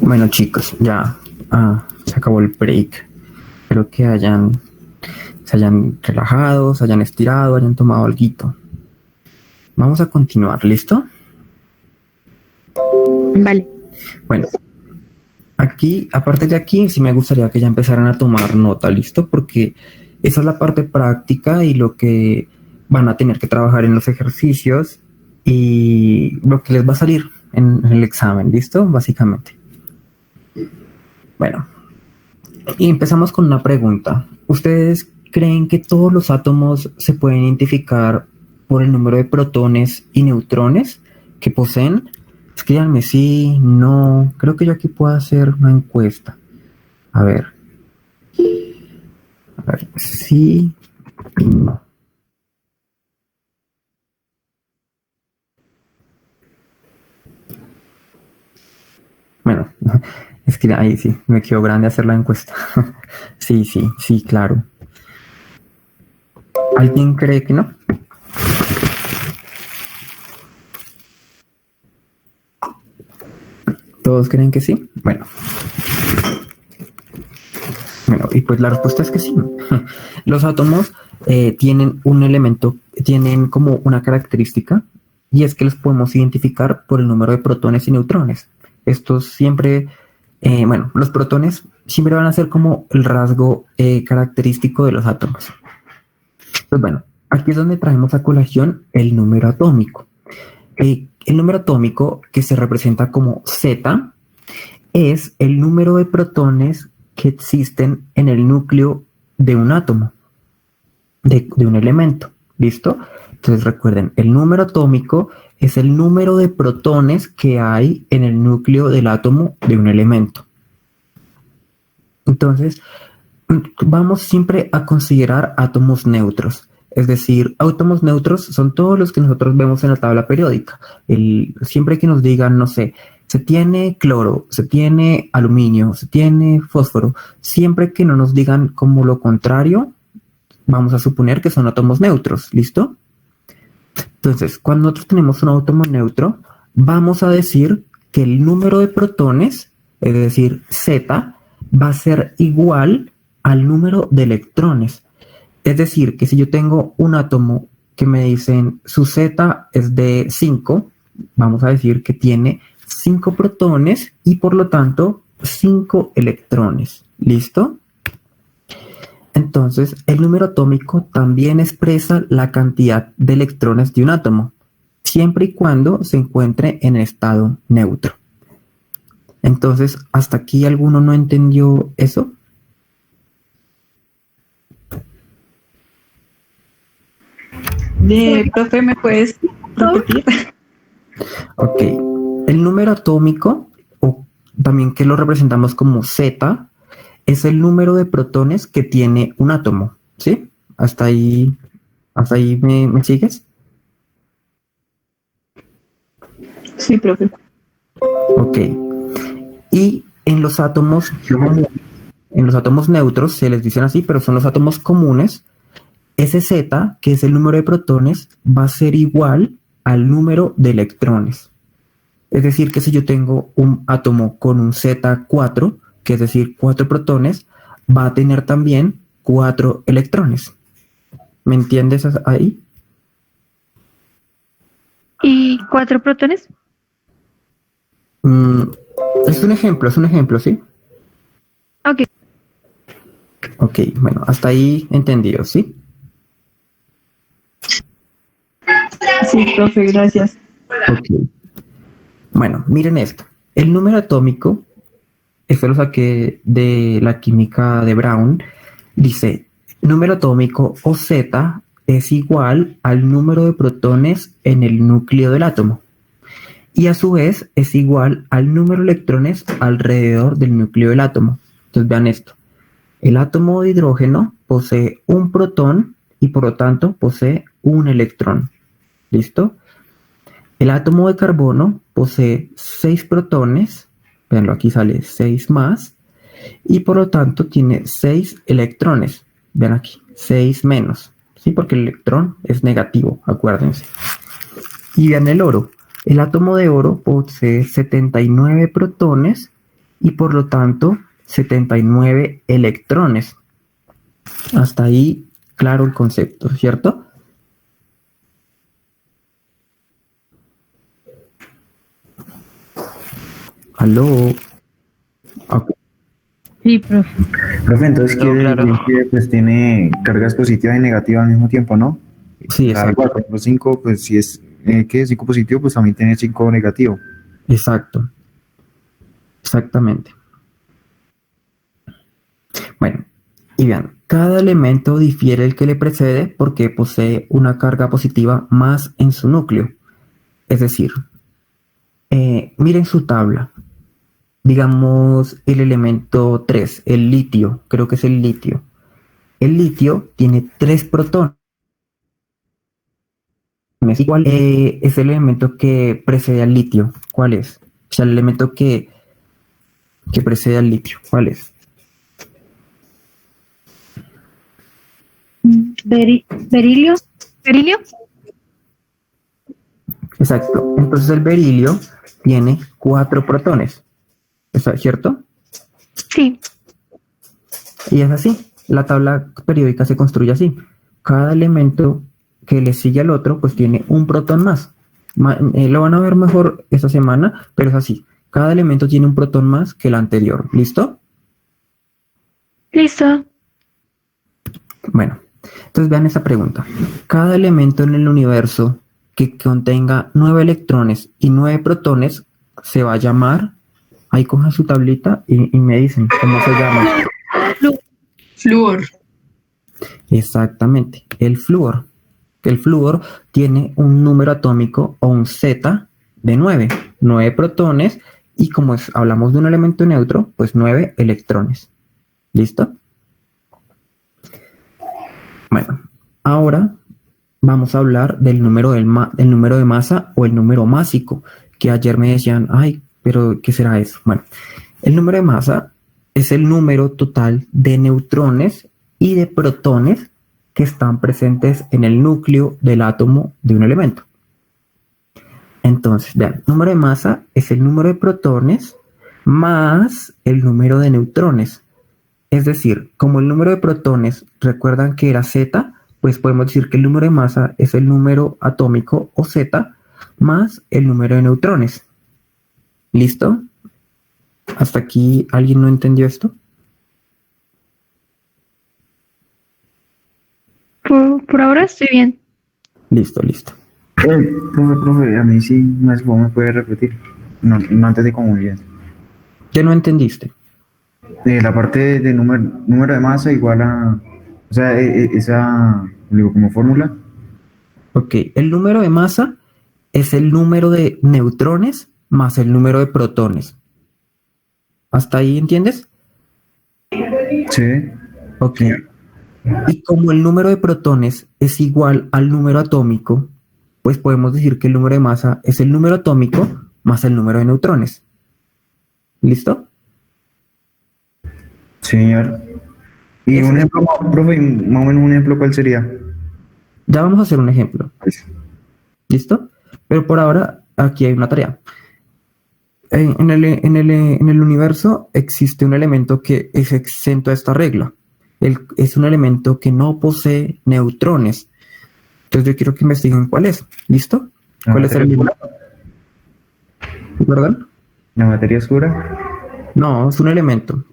Bueno, chicos, ya se acabó el break. Espero que se hayan relajado, se hayan estirado, hayan tomado alguito. Vamos a continuar, ¿listo? Vale. Bueno, aquí, aparte de aquí, sí me gustaría que ya empezaran a tomar nota, ¿listo? Porque esa es la parte práctica y lo que van a tener que trabajar en los ejercicios y lo que les va a salir en el examen, ¿listo? Básicamente. Bueno, y empezamos con una pregunta. ¿Ustedes creen que todos los átomos se pueden identificar por el número de protones y neutrones que poseen? Escríbanme sí, no. Creo que yo aquí puedo hacer una encuesta. A ver, sí y no. Bueno, es que ahí sí, me quedó grande hacer la encuesta. Sí, claro. ¿Alguien cree que no? ¿Todos creen que sí? Bueno, y pues la respuesta es que sí. Los átomos tienen un elemento, tienen como una característica, y es que los podemos identificar por el número de protones y neutrones. Estos siempre, los protones siempre van a ser como el rasgo característico de los átomos. Pues bueno, aquí es donde traemos a colación el número atómico. El número atómico, que se representa como Z, es el número de protones que existen en el núcleo de un átomo, de un elemento. ¿Listo? Entonces recuerden, el número atómico es el número de protones que hay en el núcleo del átomo de un elemento. Entonces, vamos siempre a considerar átomos neutros. Es decir, átomos neutros son todos los que nosotros vemos en la tabla periódica. Siempre que nos digan, no sé, se tiene cloro, se tiene aluminio, se tiene fósforo, siempre que no nos digan como lo contrario, vamos a suponer que son átomos neutros, ¿listo? Entonces, cuando nosotros tenemos un átomo neutro, vamos a decir que el número de protones, es decir, Z, va a ser igual al número de electrones. Es decir, que si yo tengo un átomo que me dicen su Z es de 5, vamos a decir que tiene 5 protones y por lo tanto 5 electrones. ¿Listo? Entonces, el número atómico también expresa la cantidad de electrones de un átomo, siempre y cuando se encuentre en estado neutro. Entonces, ¿hasta aquí alguno no entendió eso? Profe, ¿me puedes repetir? Ok. El número atómico, o también que lo representamos como Z, es el número de protones que tiene un átomo, ¿sí? ¿Hasta ahí me sigues? Sí, profe. Ok. Y en los átomos neutros se les dicen así, pero son los átomos comunes. Ese Z, que es el número de protones, va a ser igual al número de electrones. Es decir, que si yo tengo un átomo con un Z4, que es decir, 4 protones, va a tener también 4 electrones. ¿Me entiendes ahí? ¿Y 4 protones? Es un ejemplo, ¿sí? Ok. Ok, bueno, hasta ahí entendido, ¿sí? Sí, profe, gracias. Ok. Bueno, miren esto. El número atómico, esto lo saqué de la química de Brown, dice, número atómico o Z es igual al número de protones en el núcleo del átomo. Y a su vez es igual al número de electrones alrededor del núcleo del átomo. Entonces vean esto. El átomo de hidrógeno posee un protón y por lo tanto posee un electrón. ¿Listo? El átomo de carbono posee 6 protones, veanlo, aquí sale 6 más, y por lo tanto tiene 6 electrones. Vean aquí, 6 menos, ¿sí? Porque el electrón es negativo, acuérdense. Y vean el oro, El átomo de oro posee 79 protones y por lo tanto 79 electrones. Hasta ahí, claro el concepto, ¿cierto? ¿Aló? Ok. Sí, profe. Profe, entonces quiere decir que pues tiene cargas positivas y negativas al mismo tiempo, ¿no? Sí, Claro, exacto. por ejemplo, 5, pues si es que 5 positivo, pues también tiene 5 negativo. Exacto. Exactamente. Bueno, y vean, cada elemento difiere del que le precede porque posee una carga positiva más en su núcleo. Es decir, miren su tabla. Digamos el elemento 3, el litio, creo que es el litio. El litio tiene 3 protones. Igual es el elemento que precede al litio. ¿Cuál es? O sea, el elemento que precede al litio. ¿Cuál es? Berilio. ¿Berilio? Exacto. Entonces el berilio tiene 4 protones. ¿Está cierto? Sí. Y es así. La tabla periódica se construye así. Cada elemento que le sigue al otro, pues tiene un protón más. Lo van a ver mejor esta semana, pero es así. Cada elemento tiene un protón más que el anterior. ¿Listo? Listo. Bueno, entonces vean esta pregunta. Cada elemento en el universo que contenga 9 electrones y 9 protones se va a llamar, ahí cojan su tablita y me dicen cómo se llama. Flúor. Exactamente, el flúor. El flúor tiene un número atómico o un Z de 9 protones y como hablamos de un elemento neutro, pues 9 electrones. ¿Listo? Bueno, ahora vamos a hablar del número, del número de masa o el número másico, que ayer me decían, ay, pero ¿qué será eso? Bueno, el número de masa es el número total de neutrones y de protones que están presentes en el núcleo del átomo de un elemento. Entonces, vean, el número de masa es el número de protones más el número de neutrones. Es decir, como el número de protones, recuerdan que era Z, pues podemos decir que el número de masa es el número atómico o Z más el número de neutrones. ¿Listo? ¿Hasta aquí alguien no entendió esto? Por ahora estoy bien. Listo, listo. Profe, a mí sí, ¿cómo me puede repetir? No entendí como muy bien. ¿Qué no entendiste? La parte de número de masa igual a, o sea, esa, digo, como fórmula. Ok, el número de masa es el número de neutrones más el número de protones. ¿Hasta ahí entiendes? Sí. Ok. Y como el número de protones es igual al número atómico, pues podemos decir que el número de masa es el número atómico más el número de neutrones. ¿Listo? Señor. Y un ejemplo, profe, más o menos un ejemplo, ¿cuál sería? Ya vamos a hacer un ejemplo. ¿Listo? Pero por ahora, aquí hay una tarea. En el universo existe un elemento que es exento a esta regla. Es un elemento que no posee neutrones. Entonces yo quiero que investiguen cuál es. ¿Listo? ¿Cuál es el elemento? ¿Perdón? ¿La materia oscura? No, es un elemento.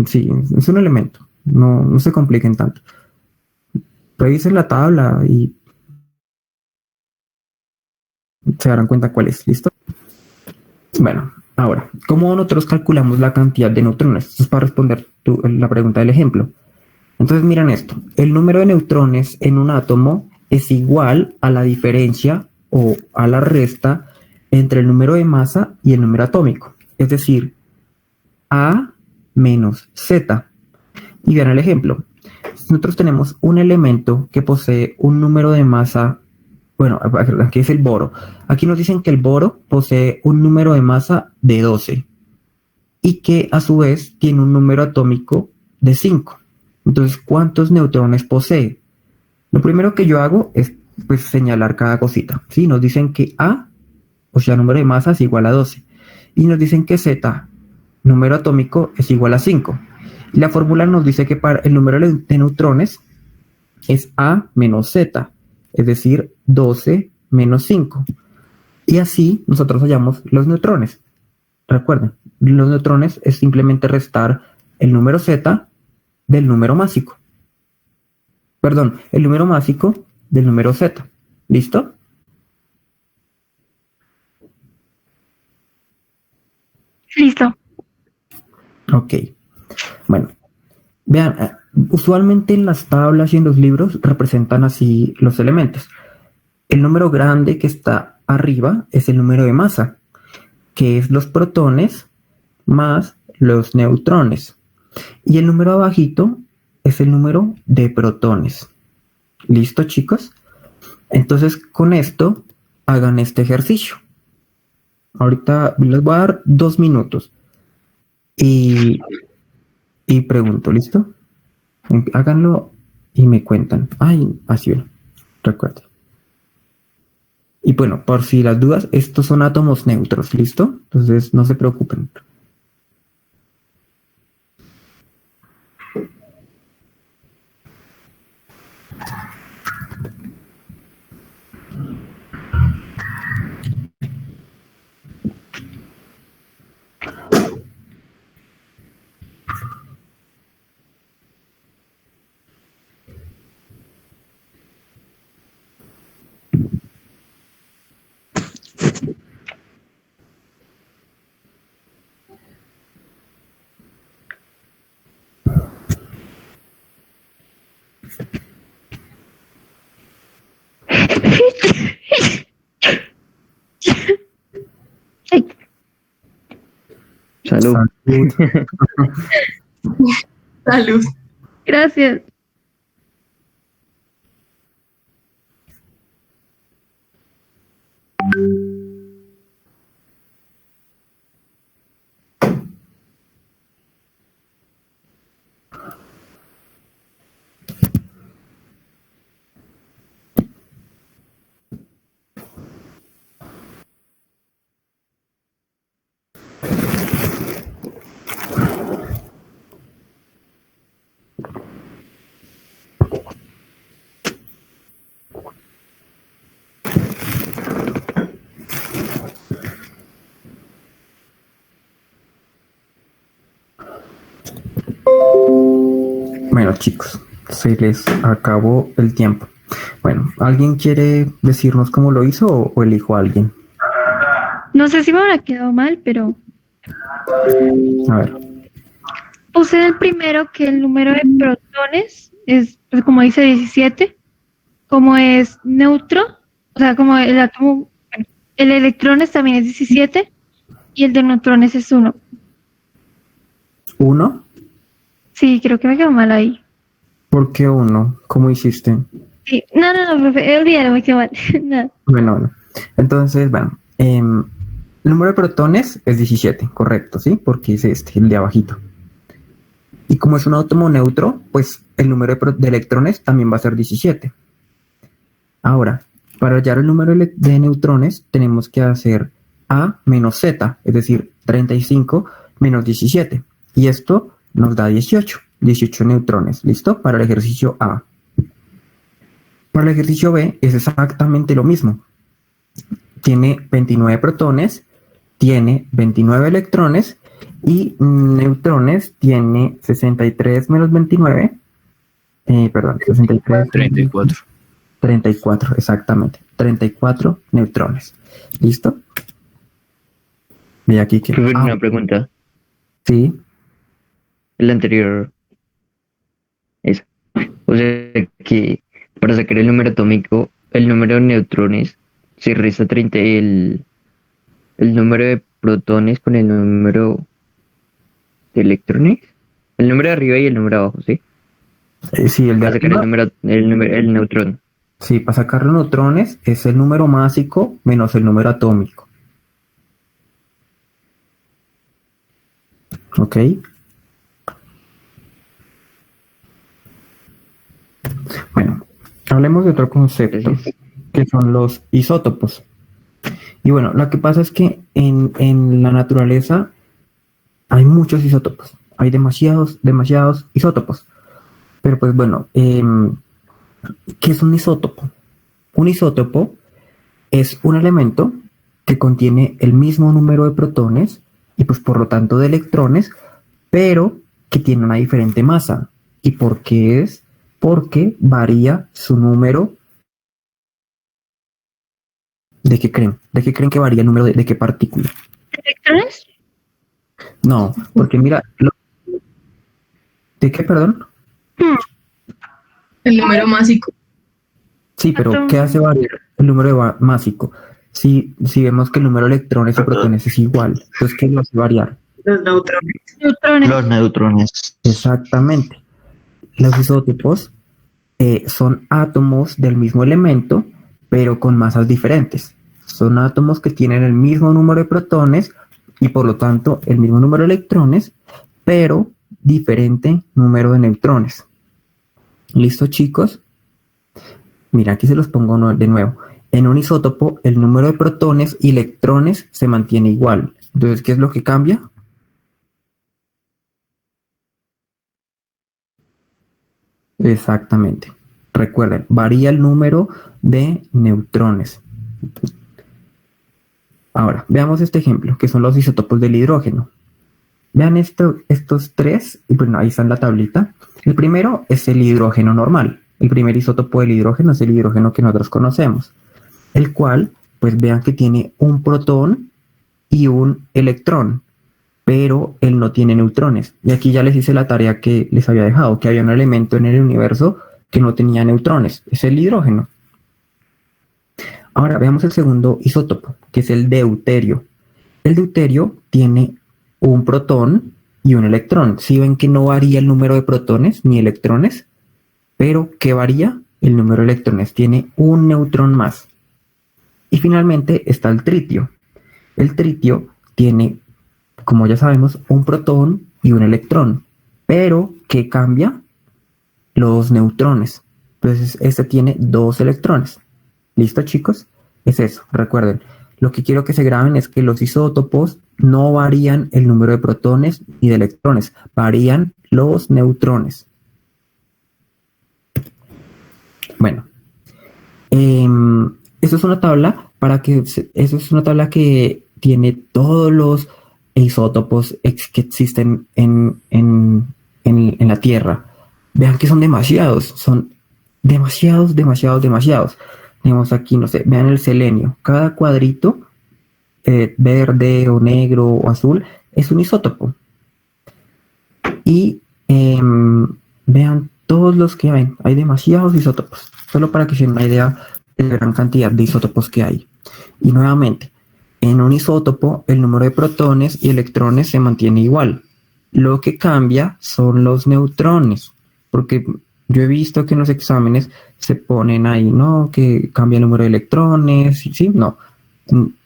Sí, es un elemento. No se compliquen tanto. Revisen la tabla y se darán cuenta cuál es. ¿Listo? Bueno, ahora, ¿cómo nosotros calculamos la cantidad de neutrones? Esto es para responder la pregunta del ejemplo. Entonces, miren esto. El número de neutrones en un átomo es igual a la diferencia o a la resta entre el número de masa y el número atómico. Es decir, A menos Z. Y vean el ejemplo. Nosotros tenemos un elemento que posee un número de masa, bueno, aquí es el boro. Aquí nos dicen que el boro posee un número de masa de 12 y que a su vez tiene un número atómico de 5. Entonces, ¿cuántos neutrones posee? Lo primero que yo hago es pues señalar cada cosita. ¿Sí? Nos dicen que A o sea, número de masa es igual a 12. Y nos dicen que Z, número atómico, es igual a 5. Y la fórmula nos dice que para el número de neutrones es A menos Z, es decir, 12 menos 5. Y así nosotros hallamos los neutrones. Recuerden, los neutrones es simplemente restar el número Z del número másico. Perdón, el número másico del número Z. ¿Listo? Listo. Ok. Bueno, vean, usualmente en las tablas y en los libros representan así los elementos. El número grande que está arriba es el número de masa, que es los protones más los neutrones. Y el número abajito es el número de protones. ¿Listo, chicos? Entonces, con esto, hagan este ejercicio. Ahorita les voy a dar 2 minutos. Y pregunto, ¿listo? Háganlo y me cuentan. Ay, así ven. Recuerden. Y bueno, por si las dudas, estos son átomos neutros, ¿listo? Entonces, no se preocupen. Salud. Salud. Gracias. Bueno, chicos, se les acabó el tiempo. Bueno, ¿alguien quiere decirnos cómo lo hizo o elijo a alguien? No sé si me habrá quedado mal, pero A ver. puse el primero que el número de protones es, pues, como dice, 17. Como es neutro, o sea, como el átomo, bueno, el electrones también es 17 y el de neutrones es 1. ¿1? Sí, creo que me quedó mal ahí. ¿Por qué 1? ¿Cómo hiciste? Sí. No, profe, olvídalo, me quedó mal. Nada. Bueno. Entonces, bueno, el número de protones es 17, correcto, ¿sí? Porque es el de abajito. Y como es un átomo neutro, pues el número de electrones también va a ser 17. Ahora, para hallar el número de neutrones, tenemos que hacer A menos Z, es decir, 35 menos 17. Y esto nos da 18 neutrones, ¿listo? Para el ejercicio A. Para el ejercicio B es exactamente lo mismo. Tiene 29 protones, tiene 29 electrones y neutrones tiene 63 menos 29, 63. 34. 34, exactamente. 34 neutrones. ¿Listo? Ve aquí que... Profe, una pregunta. Sí. El anterior. Esa. O sea que para sacar el número atómico, el número de neutrones se resta 30 el número de protones con el número de electrones. El número de arriba y el número de abajo, ¿sí? Sí, el de Para sacar arriba, el neutrón. sí, para sacar los neutrones es el número másico menos el número atómico. ¿Ok? Bueno, hablemos de otro concepto, que son los isótopos. Y bueno, lo que pasa es que en la naturaleza hay muchos isótopos, hay demasiados isótopos. Pero pues bueno, ¿qué es un isótopo? Un isótopo es un elemento que contiene el mismo número de protones y pues por lo tanto de electrones, pero que tiene una diferente masa. ¿Y por qué es? Porque varía su número. ¿De qué creen? ¿De qué creen que varía el número de qué partícula? ¿Electrones? No, porque mira, ¿de qué, perdón? El número másico. Sí, pero ¿qué hace variar el número másico? Si vemos que el número de electrones y protones es igual, entonces ¿qué lo hace variar? Los neutrones. Neutrones. Los neutrones. Exactamente. Los isótopos son átomos del mismo elemento, pero con masas diferentes. Son átomos que tienen el mismo número de protones y por lo tanto el mismo número de electrones, pero diferente número de neutrones. ¿Listo, chicos? Mira, aquí se los pongo de nuevo. En un isótopo, el número de protones y electrones se mantiene igual. Entonces, ¿qué es lo que cambia? Exactamente. Recuerden, varía el número de neutrones. Ahora, veamos este ejemplo, que son los isótopos del hidrógeno. Vean estos tres, y bueno, ahí está en la tablita. El primero es el hidrógeno normal. El primer isótopo del hidrógeno es el hidrógeno que nosotros conocemos, el cual, pues vean que tiene un protón y un electrón, pero él no tiene neutrones. Y aquí ya les hice la tarea que les había dejado, que había un elemento en el universo que no tenía neutrones, es el hidrógeno. Ahora veamos el segundo isótopo, que es el deuterio. El deuterio tiene un protón y un electrón. ¿Sí ven que no varía el número de protones ni electrones? Pero ¿qué varía? El número de electrones. Tiene un neutrón más. Y finalmente está el tritio. El tritio tiene, como ya sabemos, un protón y un electrón. Pero ¿qué cambia? Los neutrones. Entonces este tiene 2 electrones. ¿Listo, chicos? Es eso. Recuerden, lo que quiero que se graben es que los isótopos no varían el número de protones y de electrones. Varían los neutrones. Bueno, eso es una tabla que tiene todos los isótopos que existen en la Tierra. Vean que son demasiados, demasiados. Tenemos aquí, no sé, vean el selenio. Cada cuadrito, verde o negro o azul, es un isótopo. Y vean todos los que hay demasiados isótopos, solo para que se den una idea de la gran cantidad de isótopos que hay. Y nuevamente, en un isótopo el número de protones y electrones se mantiene igual. Lo que cambia son los neutrones, porque yo he visto que en los exámenes se ponen ahí, ¿no? Que cambia el número de electrones, ¿sí? No.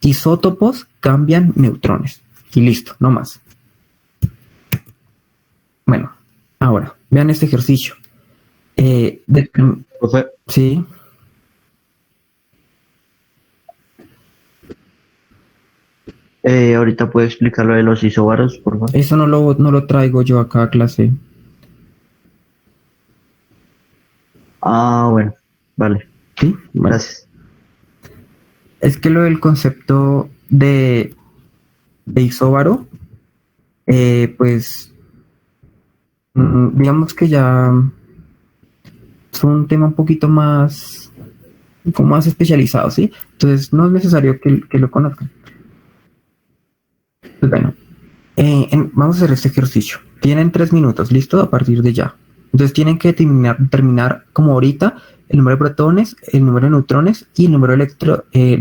Isótopos cambian neutrones. Y listo, no más. Bueno, ahora, vean este ejercicio. Profe, Sí. ahorita puede explicar lo de los isóbaros, por favor. Eso no lo traigo yo acá a clase. Ah, bueno, vale, ¿Sí? Bueno. gracias. Es que lo del concepto de isóbaro, pues, digamos que ya es un tema un poquito más, como más especializado, ¿sí? Entonces no es necesario que lo conozcan. Pues bueno, vamos a hacer este ejercicio. Tienen 3 minutos, ¿listo? A partir de ya. Entonces tienen que determinar como ahorita el número de protones, el número de neutrones y el número de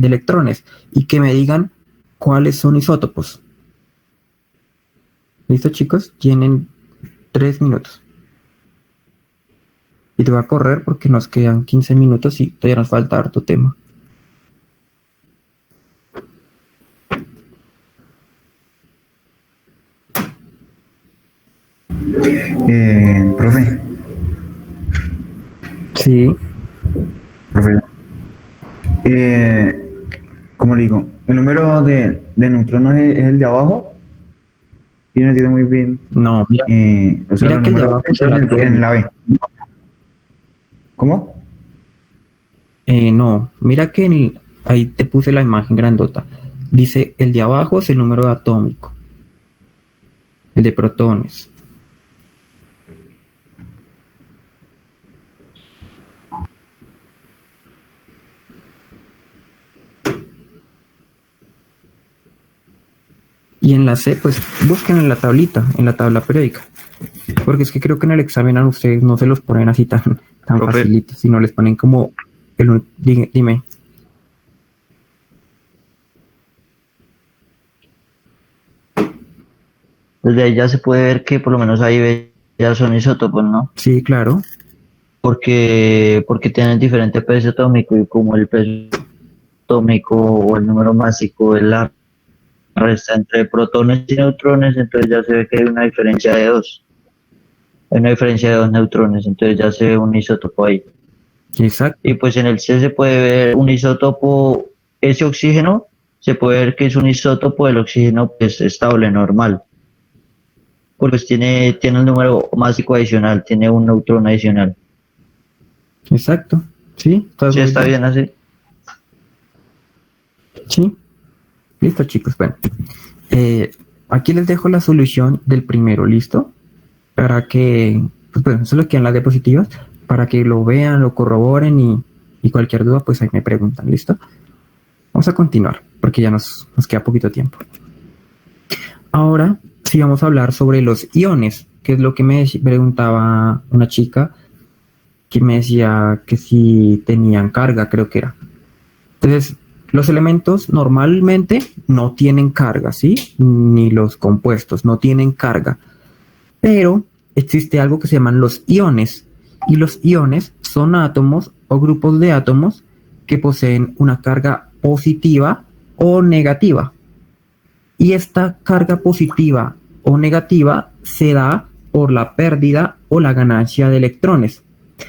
electrones. Y que me digan cuáles son isótopos. ¿Listo, chicos? Tienen 3 minutos. Y te voy a correr porque nos quedan 15 minutos y todavía nos falta harto tema. Profe, Sí. profe. ¿Cómo le digo? el número de neutrones es el de abajo. Y no entiendo muy bien. No, mira, O sea, mira los que el de números abajo es el en la atómico. B. ¿Cómo? No, mira que ahí te puse la imagen grandota. Dice, el de abajo es el número atómico, el de protones. Y en la C, pues busquen en la tablita, en la tabla periódica. Porque es que creo que en el examen a ustedes no se los ponen así tan Profe. facilitos, sino les ponen como dime. Desde ahí ya se puede ver que por lo menos ahí ya son isótopos, ¿no? Sí, claro. Porque tienen diferente peso atómico y como el peso atómico o el número másico es la resta entre protones y neutrones, entonces ya se ve que hay una diferencia de dos. Hay una diferencia de dos neutrones, entonces ya se ve un isótopo ahí. Exacto. Y pues en el C se puede ver un isótopo, ese oxígeno, se puede ver que es un isótopo del oxígeno pues estable, normal. Pues tiene el número másico adicional, tiene un neutrón adicional. Exacto. Sí, ¿Sí está bien así? Sí. Listo, chicos. Bueno, aquí les dejo la solución del primero, ¿listo? Para que, pues bueno, eso es lo que dan las diapositivas, para que lo vean, lo corroboren y cualquier duda, pues ahí me preguntan, ¿listo? Vamos a continuar, porque ya nos queda poquito tiempo. Ahora sí vamos a hablar sobre los iones, que es lo que me preguntaba una chica, que me decía que si tenían carga, creo que era. Entonces, los elementos normalmente no tienen carga, ¿sí? Ni los compuestos no tienen carga. Pero existe algo que se llaman los iones. Y los iones son átomos o grupos de átomos que poseen una carga positiva o negativa. Y esta carga positiva o negativa se da por la pérdida o la ganancia de electrones.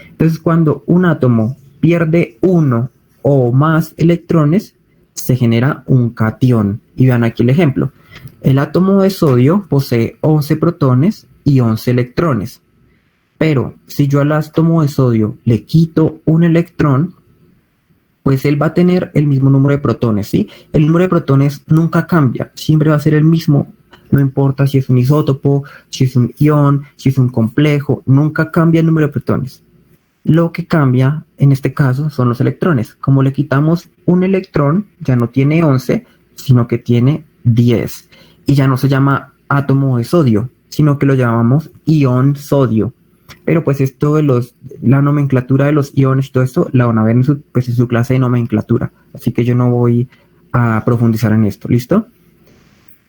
Entonces, cuando un átomo pierde uno o más electrones, se genera un catión. Y vean aquí el ejemplo. El átomo de sodio posee 11 protones y 11 electrones. Pero si yo al átomo de sodio le quito un electrón, pues él va a tener el mismo número de protones, ¿sí? El número de protones nunca cambia, siempre va a ser el mismo. No importa si es un isótopo, si es un ion, si es un complejo, nunca cambia el número de protones. Lo que cambia en este caso son los electrones. Como le quitamos un electrón, ya no tiene 11, sino que tiene 10. Y ya no se llama átomo de sodio, sino que lo llamamos ion sodio. Pero pues esto de la nomenclatura de los iones y todo esto, la van a ver en su clase de nomenclatura. Así que yo no voy a profundizar en esto, ¿listo?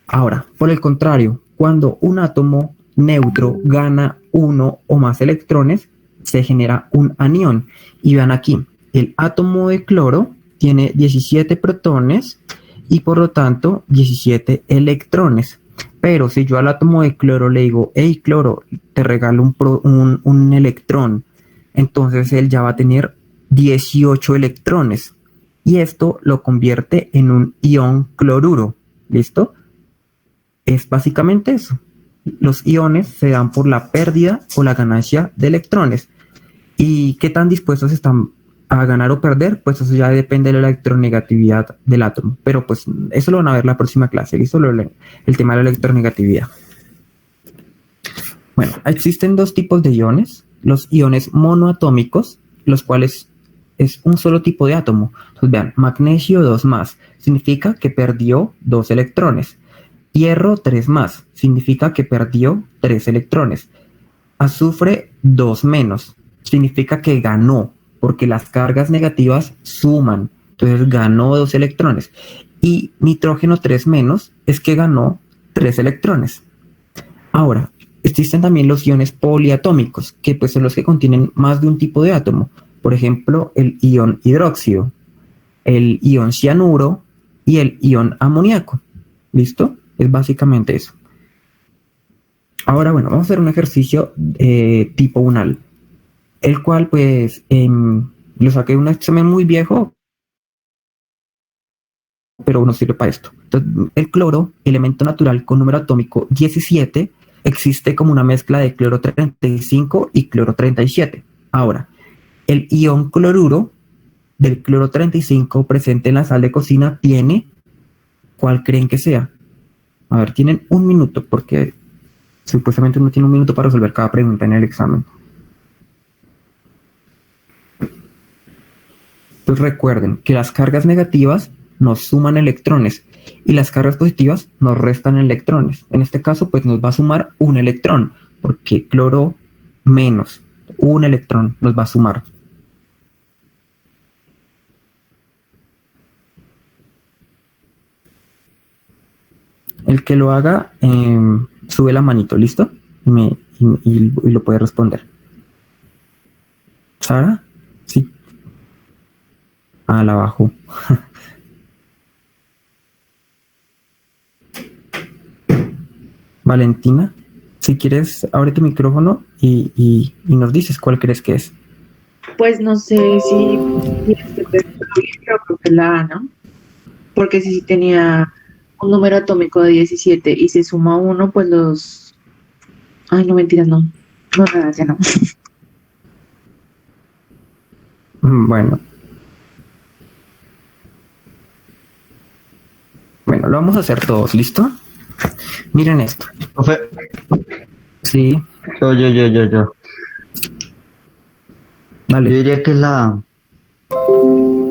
Ahora, por el contrario, cuando un átomo neutro gana uno o más electrones, se genera un anión. Y vean aquí, el átomo de cloro tiene 17 protones y por lo tanto 17 electrones. Pero si yo al átomo de cloro le digo, hey cloro, te regalo un electrón, entonces él ya va a tener 18 electrones. Y esto lo convierte en un ion cloruro. ¿Listo? Es básicamente eso. Los iones se dan por la pérdida o la ganancia de electrones. ¿Y qué tan dispuestos están a ganar o perder? Pues eso ya depende de la electronegatividad del átomo. Pero pues eso lo van a ver la próxima clase. ¿Listo? El tema de la electronegatividad. Bueno, existen dos tipos de iones. Los iones monoatómicos, los cuales es un solo tipo de átomo. Entonces vean, magnesio 2+, significa que perdió 2 electrones. Hierro 3+, significa que perdió 3 electrones. Azufre 2-, significa que ganó, porque las cargas negativas suman. Entonces ganó 2 electrones. Y nitrógeno 3- es que ganó 3 electrones. Ahora, existen también los iones poliatómicos, que pues son los que contienen más de un tipo de átomo. Por ejemplo, el ion hidróxido, el ion cianuro y el ion amoníaco. ¿Listo? Es básicamente eso. Ahora, bueno, vamos a hacer un ejercicio tipo UNAL, el cual pues lo saqué de un examen muy viejo, pero no sirve para esto. Entonces, el cloro, elemento natural con número atómico 17, existe como una mezcla de cloro 35 y cloro 37. Ahora, el ion cloruro del cloro 35 presente en la sal de cocina tiene, ¿cuál creen que sea? A ver, tienen un minuto porque supuestamente uno tiene un minuto para resolver cada pregunta en el examen. Entonces recuerden que las cargas negativas nos suman electrones y las cargas positivas nos restan electrones. En este caso, pues nos va a sumar un electrón, porque cloro menos un electrón nos va a sumar. El que lo haga, sube la manito, ¿listo? Y lo puede responder. ¿Sara? Sí. Ah, la bajó. Valentina, si quieres, abre tu micrófono y nos dices cuál crees que es. Pues no sé si este pero creo que es la A, ¿no? Porque si tenía un número atómico de 17 y se suma uno, pues los... Ay, no, mentiras, no. No, nada, ya no. Bueno. Bueno, lo vamos a hacer todos, ¿listo? Miren esto. Profe, Sí, yo. dale. Yo diría que es la A,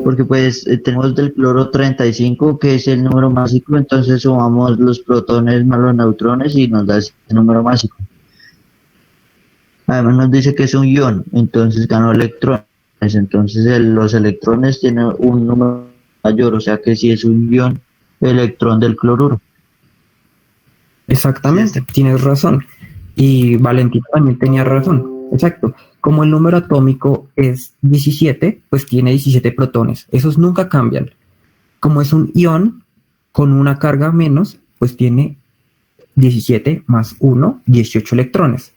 porque pues tenemos del cloro 35, que es el número másico, entonces sumamos los protones más los neutrones y nos da ese número másico. Además nos dice que es un ion, entonces ganó electrones, entonces los electrones tienen un número mayor, o sea que si es un ion, electrón del cloruro. Exactamente, tienes razón. Y Valentina también tenía razón. Exacto. Como el número atómico es 17, pues tiene 17 protones. Esos nunca cambian. Como es un ion con una carga menos, pues tiene 17 más 1, 18 electrones.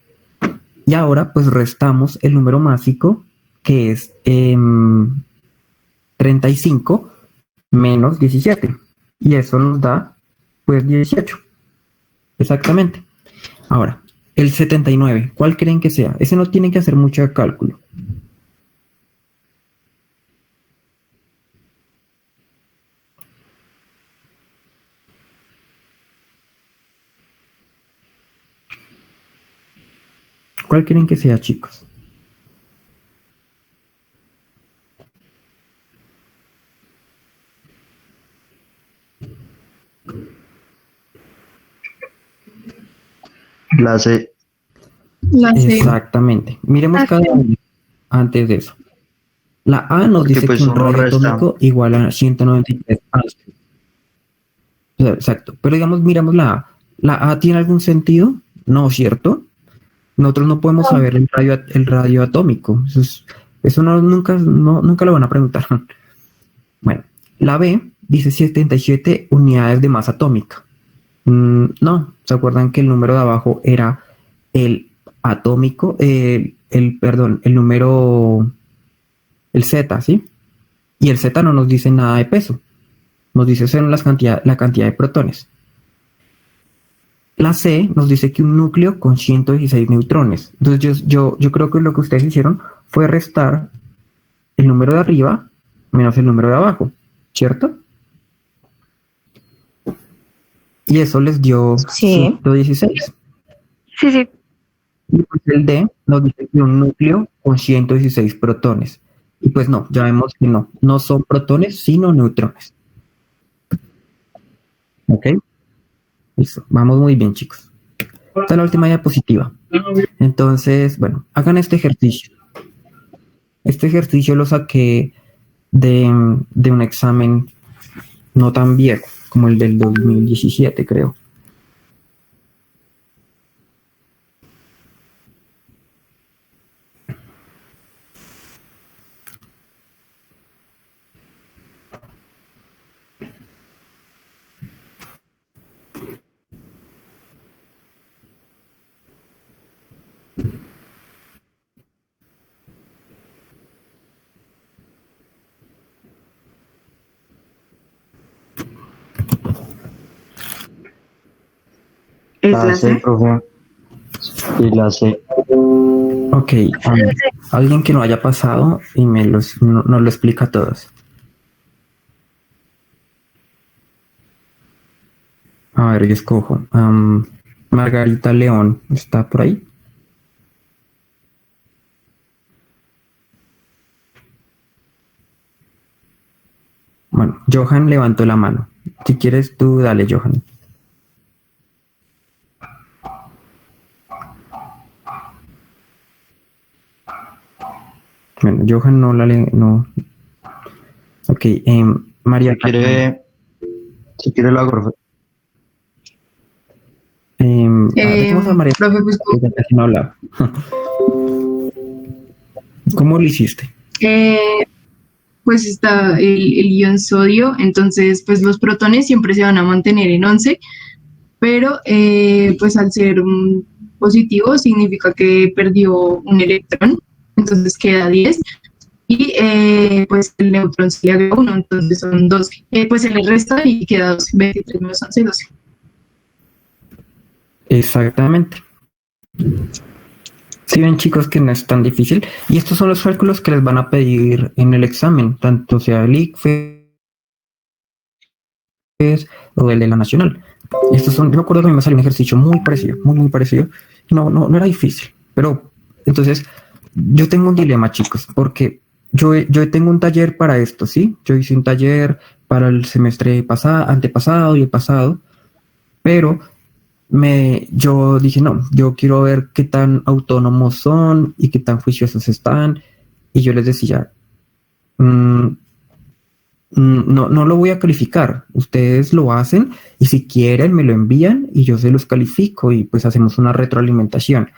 Y ahora pues restamos el número másico, que es 35 menos 17. Y eso nos da pues 18. Exactamente. Ahora, el 79, ¿cuál creen que sea? Ese no tiene que hacer mucho cálculo. ¿Cuál creen que sea, chicos? La C. La C. Exactamente. Miremos La cada C. uno antes de eso. La A nos Porque dice pues que un uno radio resta. atómico igual a 193 Angstrom. O sea, exacto. Pero digamos, miramos la A. ¿La A tiene algún sentido? No, ¿cierto? Nosotros no podemos saber el radio atómico. Eso nunca lo van a preguntar. Bueno, la B dice 77 unidades de masa atómica. No, ¿se acuerdan que el número de abajo era el atómico? Perdón, el número, el Z, ¿sí? Y el Z no nos dice nada de peso. Nos dice solo la cantidad de protones. La C nos dice que un núcleo con 116 neutrones. Entonces yo creo que lo que ustedes hicieron fue restar el número de arriba menos el número de abajo, ¿cierto? Y eso les dio Sí. 116. Sí, sí. Y pues el D nos dice que un núcleo con 116 protones. Y pues no, ya vemos que no son protones, sino neutrones. ¿Ok? Listo, vamos muy bien, chicos. Esta es la última diapositiva. Entonces, bueno, hagan este ejercicio. Este ejercicio lo saqué de un examen no tan viejo, como el del 2017, creo. Es La la C, C. profe. Y la C. Ok, alguien que no haya pasado y nos lo explica a todos. A ver, yo escojo. Margarita León, ¿está por ahí? Bueno, Johan levantó la mano. Si quieres tú, dale, Johan. Bueno, Johan no. Ok, María. Si quiere lo hago, profe. Dejemos a María. Profe, pues, que casi no hablaba. ¿Cómo lo hiciste? pues está el ion sodio, entonces pues los protones siempre se van a mantener en 11, pero pues al ser un positivo significa que perdió un electrón, entonces queda 10, y pues el neutrón se le agrega 1, entonces son 12. Pues se le resta y queda 12, 23 menos 11, 12. Exactamente. Si ven, chicos, que no es tan difícil. Y estos son los cálculos que les van a pedir en el examen, tanto sea el ICFES o el de la nacional. Estos son, yo me acuerdo que a mí me salió un ejercicio muy parecido, muy parecido. No era difícil. Pero, entonces, yo tengo un dilema, chicos, porque yo tengo un taller para esto, ¿sí? Yo hice un taller para el semestre antepasado y el pasado, pero yo dije, no, yo quiero ver qué tan autónomos son y qué tan juiciosos están. Y yo les decía, no lo voy a calificar. Ustedes lo hacen y si quieren me lo envían y yo se los califico y pues hacemos una retroalimentación.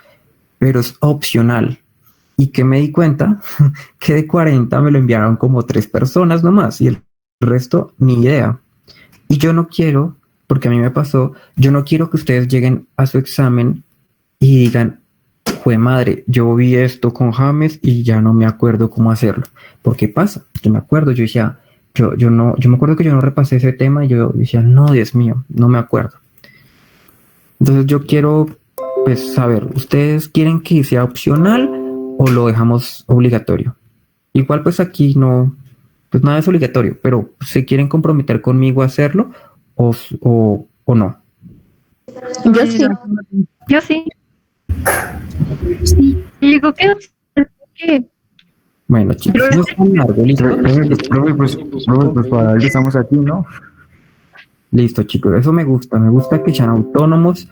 Pero es opcional. Y que me di cuenta que de 40 me lo enviaron como 3 personas nomás y el resto ni idea. Y yo no quiero, porque a mí me pasó, yo no quiero que ustedes lleguen a su examen y digan, jue madre, yo vi esto con James y ya no me acuerdo cómo hacerlo. ¿Por qué pasa? Yo me acuerdo, yo decía, yo me acuerdo que yo no repasé ese tema y yo decía, no, Dios mío, no me acuerdo. Entonces yo quiero, pues, saber, ¿ustedes quieren que sea opcional o lo dejamos obligatorio? Igual, pues aquí no, pues nada es obligatorio, pero ¿se quieren comprometer conmigo a hacerlo o no? Yo sí. Yo sí. Sí. Y digo que Bueno, chicos, no es tan largo, listo. Profe, pues para algo estamos aquí, ¿no? Listo, chicos, eso me gusta que sean autónomos,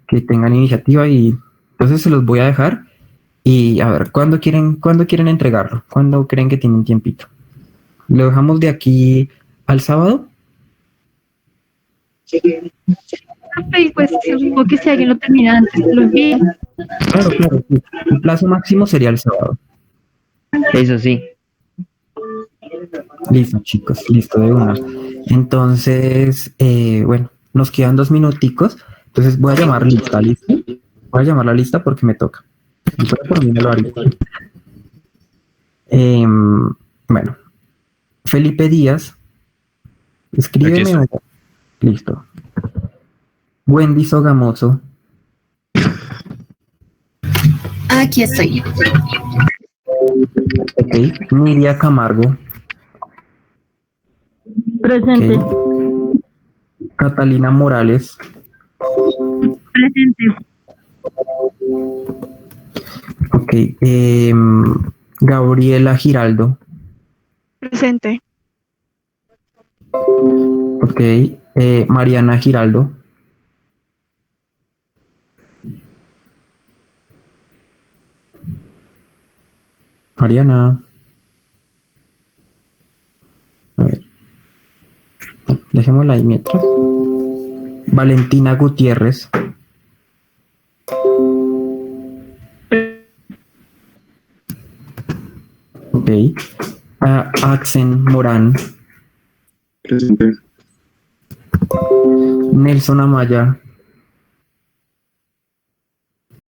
que tengan iniciativa y entonces se los voy a dejar y a ver, ¿cuándo quieren entregarlo? ¿Cuándo creen que tienen tiempito? ¿Lo dejamos de aquí al sábado? y pues supongo que si alguien lo termina antes, lo envía. Claro, sí. El plazo máximo sería el sábado. Eso sí. Listo, chicos, listo de una. Entonces, bueno, nos quedan 2 minuticos. Entonces voy a llamar lista, ¿listo? Voy a llamar la lista porque me toca. Y por mí me lo haría. Bueno, Felipe Díaz, escríbeme. Listo. Wendy Sogamoso. Aquí estoy. Ok. Nidia Camargo. Presente. Okay. Catalina Morales. Presente. Ok. Gabriela Giraldo. Presente. Ok. Mariana Giraldo. Mariana. A ver. Dejémosla ahí mientras. Valentina Gutiérrez. Ok. Axen Morán. Presente. Nelson Amaya.